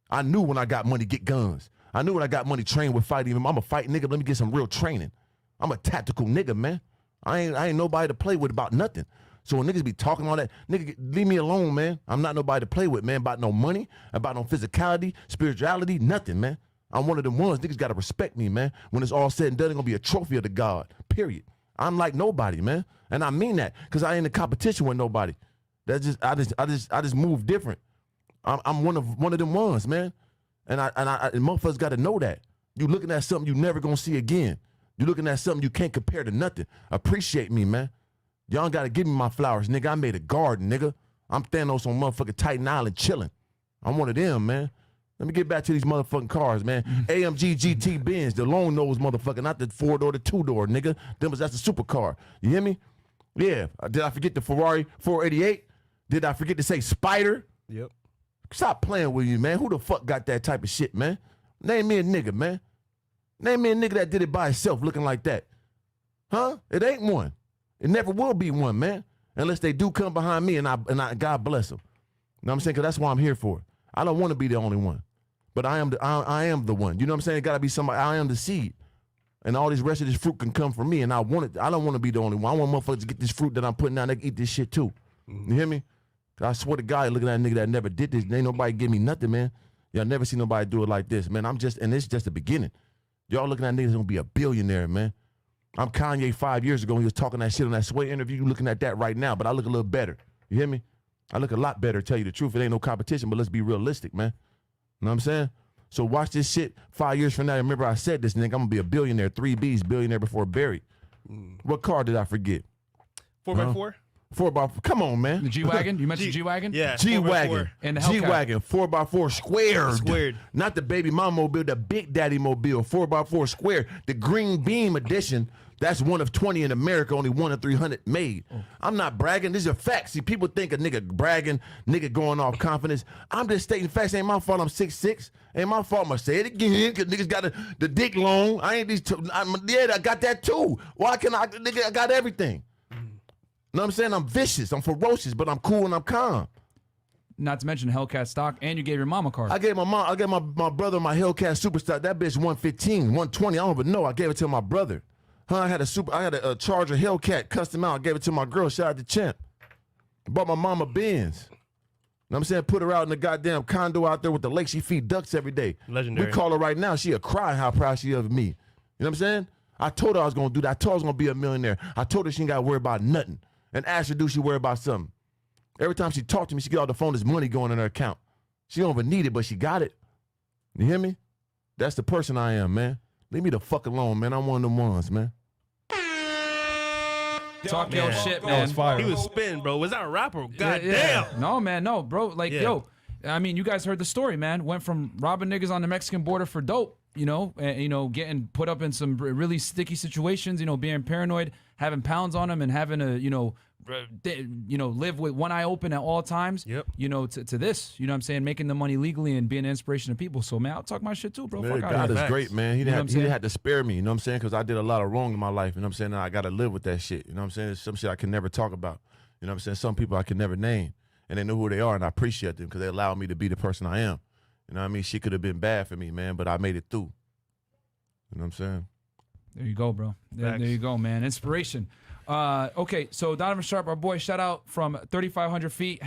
I knew when I got money, get guns. I knew when I got money, train with fighting. I'm a fight nigga. Let me get some real training. I'm a tactical nigga, man. I ain't nobody to play with about nothing. So when niggas be talking all that, nigga, leave me alone, man. I'm not nobody to play with, man, about no money, about no physicality, spirituality, nothing, man. I'm one of them ones. Niggas gotta respect me, man. When it's all said and done, it's gonna be a trophy of the God, period. I'm like nobody, man. And I mean that, because I ain't in competition with nobody. That's just I just move different. I'm one of them ones, man. And motherfuckers gotta know that. You looking at something you never gonna see again. You looking at something you can't compare to nothing. Appreciate me, man. Y'all gotta give me my flowers, nigga. I made a garden, nigga. I'm Thanos on motherfucking Titan Island chilling. I'm one of them, man. Let me get back to these motherfucking cars, man. AMG GT Benz, the long nose motherfucker, not the 4-door, the 2-door, nigga. That's a supercar. You hear me? Yeah. Did I forget the Ferrari 488? Did I forget to say Spider? Yep. Stop playing with you, man. Who the fuck got that type of shit, man? Name me a nigga, man. Name me a nigga that did it by himself looking like that. Huh? It ain't one. It never will be one, man. Unless they do come behind me and I God bless them. You know what I'm saying? Because that's why I'm here for. I don't want to be the only one. But I am the one. You know what I'm saying? It got to be somebody. I am the seed. And all this rest of this fruit can come from me. And I want it. I don't want to be the only one. I want motherfuckers to get this fruit that I'm putting down. They can eat this shit too. You hear me? I swear to God, looking at a nigga that never did this. Ain't nobody give me nothing, man. Y'all never see nobody do it like this, man. And it's just the beginning. Y'all looking at niggas gonna be a billionaire, man. I'm Kanye 5 years ago. He was talking that shit on that Sway interview. You looking at that right now, but I look a little better. You hear me? I look a lot better, tell you the truth. It ain't no competition, but let's be realistic, man. You know what I'm saying? So watch this shit 5 years from now. Remember I said this, nigga, I'm gonna be a billionaire. 3 B's, billionaire before buried. What car did I forget? 4x4? 4x4. Come on, man. The G-Wagon? You mentioned G-Wagon? Yeah. G-Wagon. 4x4. And the Hellcat. G-Wagon, 4x4 squared. Squared. Not the baby mama mobile, the big daddy mobile, 4x4 square. The green beam edition, that's one of 20 in America, only 1 of 300 made. I'm not bragging, these are facts. See, people think a nigga bragging, nigga going off confidence. I'm just stating facts. Ain't my fault I'm 6'6". Ain't my fault. I'm gonna say it again, because niggas got the dick long. I ain't these two. Yeah, I got that too. Why can nigga, I got everything. You know what I'm saying? I'm vicious, I'm ferocious, but I'm cool and I'm calm. Not to mention Hellcat stock, and you gave your mom a car. I gave my brother my Hellcat Superstar. That bitch 115, 120. I don't even know. I gave it to my brother. I had a Charger Hellcat custom out. I gave it to my girl. Shout out to Champ. Bought my mama Benz. You know what I'm saying? Put her out in the goddamn condo out there with the lake. She feed ducks every day. Legendary. We call her right now. She'll cry how proud she is of me. You know what I'm saying? I told her I was gonna do that. I told her I was gonna be a millionaire. I told her she ain't gotta worry about nothing. And asked her, do she worry about something? Every time she talked to me, she get off the phone, there's money going in her account. She don't even need it, but she got it. You hear me? That's the person I am, man. Leave me the fuck alone, man. I'm one of them ones, man. Talk your shit, That man. was fire. He was spitting, bro. Was that a rapper? God damn. No, man, no, bro. Like, Yeah. yo, I mean, you guys heard the story, man. Went from robbing niggas on the Mexican border for dope, you know, and, you know, getting put up in some really sticky situations, you know, being paranoid, having pounds on him, and having to, you know, live with one eye open at all times. Yep. You know, to this, you know what I'm saying, making the money legally and being an inspiration to people. So, man, I'll talk my shit too, bro. Man, Fuck out God of is here. great, man. He know what I'm didn't saying? have to spare me, you know what I'm saying? Because I did a lot of wrong in my life, you know what I'm saying? And I got to live with that shit, you know what I'm saying? It's some shit I can never talk about, you know what I'm saying? Some people I can never name, and they know who they are, and I appreciate them because they allowed me to be the person I am. You know what I mean? She could have been bad for me, man, but I made it through. You know what I'm saying? There you go, bro. There you go, man. Inspiration. Okay, so Donovan Sharp, our boy, shout out from 3,500 feet,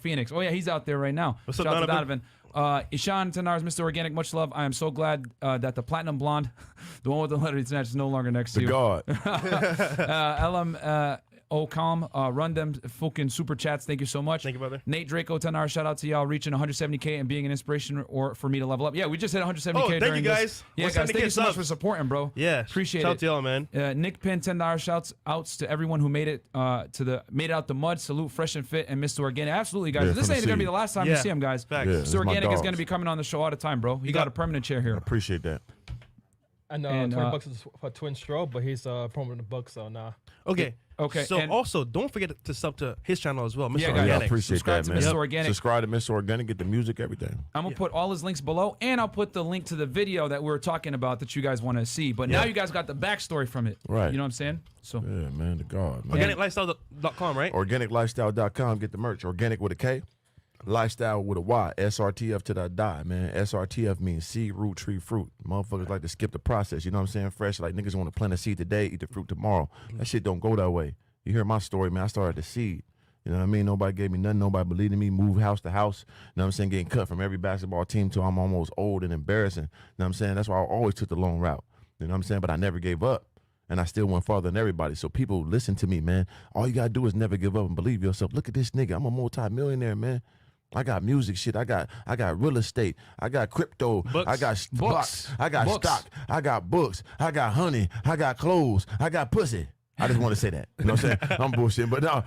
#Phoenix. Oh, yeah, he's out there right now. What's up, shout out to Donovan? Donovan. Ishan Tanars, Mr. Organic, much love. I am so glad that the platinum blonde, the one with the letter snatch, is no longer next to The you. God. LM Ocom, run them fucking super chats. Thank you so much. Thank you, brother. Nate Draco, 10 hours. Shout out to y'all reaching 170K and being an inspiration or for me to level up. Yeah, we just hit 170K. Oh, thank during you, this. guys. Yeah, guys, thank you so much for supporting, bro. Yeah. Appreciate Shout it. out to y'all, man. Nick Pin, $10 shouts outs to everyone who made it out the mud. Salute Fresh and Fit and Mr. Organic. Absolutely, guys. Yeah, This from ain't the gonna be city. the last time Yeah. you see him, guys. Facts. Yeah. Mr. It's my Organic is dogs. gonna be coming on the show all the time, bro. You got a permanent chair I here. appreciate that. And And, 20 bucks is for Twin Strobe, but he's promoting the book, so nah. Okay. Okay, So and- also, don't forget to sub to his channel as well, Mr. Yeah, Oh, guys. yeah, I Organic. appreciate Subscribe that, to man. Mr. Organic. Subscribe to Mr. Organic, get the music, everything. I'm gonna put all his links below, and I'll put the link to the video that we were talking about that you guys want to see. But now you guys got the backstory from it, Right. You know what I'm saying? So Yeah, man, the God, man. OrganicLifestyle.com, right? OrganicLifestyle.com, get the merch. Organic with a K, lifestyle with a Y. SRTF till I die, man. SRTF means seed, root, tree, fruit. Motherfuckers like to skip the process, you know what I'm saying? Fresh, like niggas want to plant a seed today, eat the fruit tomorrow. That shit don't go that way. You hear my story, man. I started the seed. You know what I mean? Nobody gave me nothing. Nobody believed in me. Moved house to house. You know what I'm saying? Getting cut from every basketball team till I'm almost old and embarrassing. You know what I'm saying? That's why I always took the long route. You know what I'm saying? But I never gave up. And I still went farther than everybody. So people listen to me, man. All you got to do is never give up and believe yourself. Look at this nigga. I'm a multi-millionaire, man. I got music shit. I got real estate. I got crypto. Books. I got stocks. I got stock. I got books. I got honey. I got clothes. I got pussy. I just want to say that. You know what I'm saying? I'm bullshitting. But no,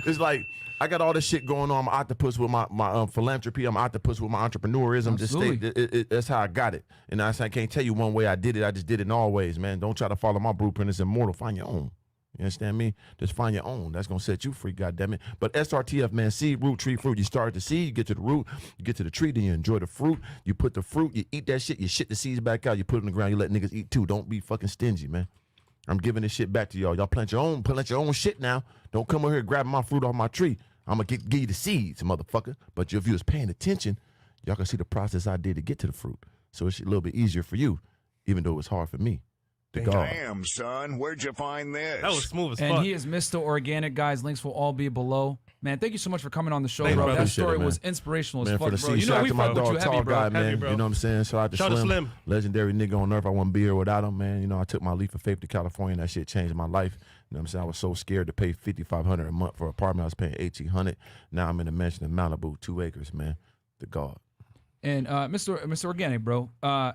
it's like I got all this shit going on. I'm octopus with my philanthropy. I'm octopus with my entrepreneurism. Absolutely. Just stay. That's how I got it. And I can't tell you one way I did it. I just did it in all ways, man. Don't try to follow my blueprint. It's immortal. Find your own. You understand me? Just find your own. That's gonna set you free, goddammit. But SRTF, man, seed, root, tree, fruit. You start at the seed, you get to the root, you get to the tree, then you enjoy the fruit. You put the fruit, you eat that shit, you shit the seeds back out, you put it in the ground, you let niggas eat too. Don't be fucking stingy, man. I'm giving this shit back to y'all. Y'all plant your own shit now. Don't come over here grabbing my fruit off my tree. I'm gonna give you the seeds, motherfucker. But if you was paying attention, y'all can see the process I did to get to the fruit. So it's a little bit easier for you, even though it was hard for me. The God. Damn, son, where'd you find this? That was smooth as And fuck. he is Mr. Organic, guys. Links will all be below. Man, thank you so much for coming on the show, Thanks, bro. brother. That Appreciate story it, man. was inspirational Man, as for fuck, the bro. seed. You know Shout out we to my fuck with you dog, heavy, tall bro. guy, man. Heavy, bro. You know what I'm saying? Shout out to Shout out to Slim. Slim. Legendary nigga on earth. I wouldn't be here without him, man. You know, I took my leap of faith to California, and that shit changed my life. You know what I'm saying? I was so scared to pay $5,500 a month for an apartment. I was paying $1,800. Now I'm in a mansion in Malibu, 2 acres, man. The God. And Mr. Organic, bro.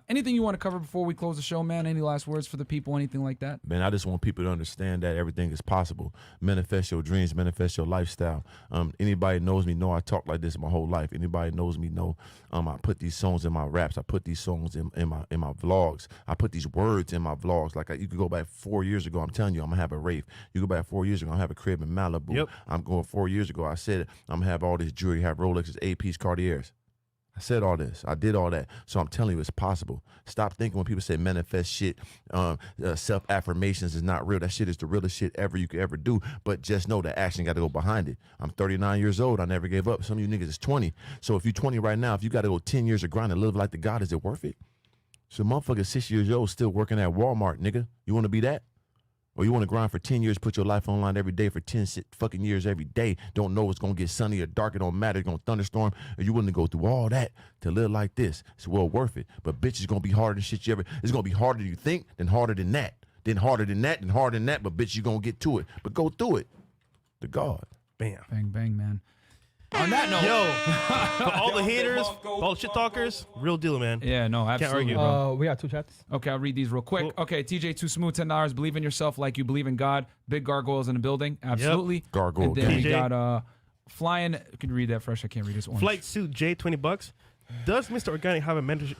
Anything you want to cover before we close the show, man? Any last words for the people? Anything like that? Man, I just want people to understand that everything is possible. Manifest your dreams, manifest your lifestyle. Anybody knows me know I talk like this my whole life. Anybody knows me know I put these songs in my raps. I put these songs in my vlogs. I put these words in my vlogs. Like you could go back 4 years ago. I'm telling you, I'm gonna have a rave. You go back 4 years ago, I'm gonna have a crib in Malibu. Yep. I'm going 4 years ago. I said I'm gonna have all this jewelry, have Rolexes, APs, Cartiers. I said all this. I did all that. So I'm telling you, it's possible. Stop thinking when people say manifest shit, self-affirmations is not real. That shit is the realest shit ever you could ever do. But just know that action got to go behind it. I'm 39 years old. I never gave up. Some of you niggas is 20. So if you're 20 right now, if you got to go 10 years of grind and live like the God, is it worth it? So motherfucker 6 years old still working at Walmart, nigga. You want to be that? Or you want to grind for 10 years, put your life online every day for 10 fucking years every day, don't know it's going to get sunny or dark, it don't matter, it's going to thunderstorm, or you willing to go through all that to live like this? It's well worth it. But bitch, it's going to be harder than shit you ever, it's going to be harder than you think than harder than that. then harder than that, and harder than that. But bitch, you gonna get to it. But go through it. To God. Bam. Bang, bang, man. On that note, Yo, for all the haters, for all the shit talkers, real deal, man. yeah, no, absolutely, argue. bro. We got 2 chats. Okay, I'll read these real quick. Okay, TJ Too Smooth, $10. Believe in yourself like you believe in God. Big gargoyles in the building. Absolutely. Gargoyle And then we gang. got flying. Can you read that fresh? I can't read this one. Flight suit J, $20. Does MrOrganik have a mentorship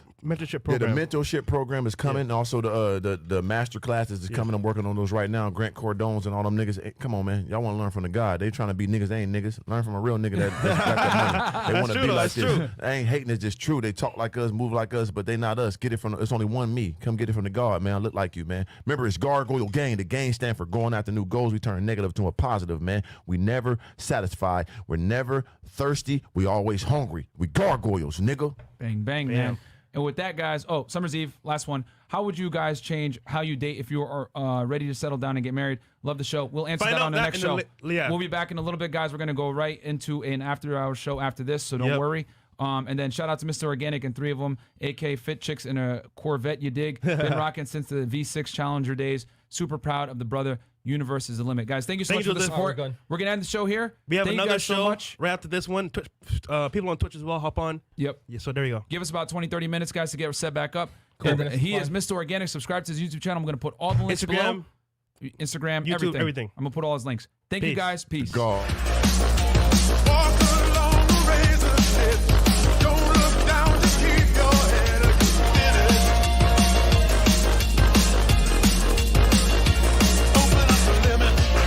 Yeah, program? the mentorship program is coming. Also, the master classes is coming. I'm working on those right now. Grant Cordones and all them niggas. Hey, come on, man. Y'all want to learn from the God. They trying to be niggas. They ain't niggas. Learn from a real nigga that's got that money. They want to true, be though. like That's this. true. I ain't hating. It's just true. They talk like us, move like us, but they not us. Get it from. It's only one me. Come get it from the God, man. I look like you, man. Remember, it's Gargoyle Gang. The gang stand for going after new goals. We turn negative to a positive, man. We never satisfied. We're never thirsty. We always hungry. We gargoyles, nigga. Bang, bang, man. And with that, guys, Summer's Eve, last one. How would you guys change how you date if you are ready to settle down and get married? Love the show. We'll answer Find that out on the that next in show. yeah. We'll be back in a little bit, guys. We're going to go right into an after-hour show after this, so don't worry. And then shout out to MrOrganik and 3 of them, AK Fit Chicks in a Corvette, you dig. Been rocking since the V6 Challenger days. Super proud of the brother. Universe is the limit. Guys, thank you so much for the support. We're going to end the show here. We have thank another you guys show so much. right after this one. Twitch, people on Twitch as well, hop on. Yep. Yeah, so there you go. Give us about 20, 30 minutes, guys, to get set back up. Cool. And Minutes he is is fine. MrOrganik. Subscribe to his YouTube channel. I'm going to put all the links below. Instagram, Instagram, YouTube, everything. everything. I'm going to put all his links. Thank you, Peace. guys. Peace. God.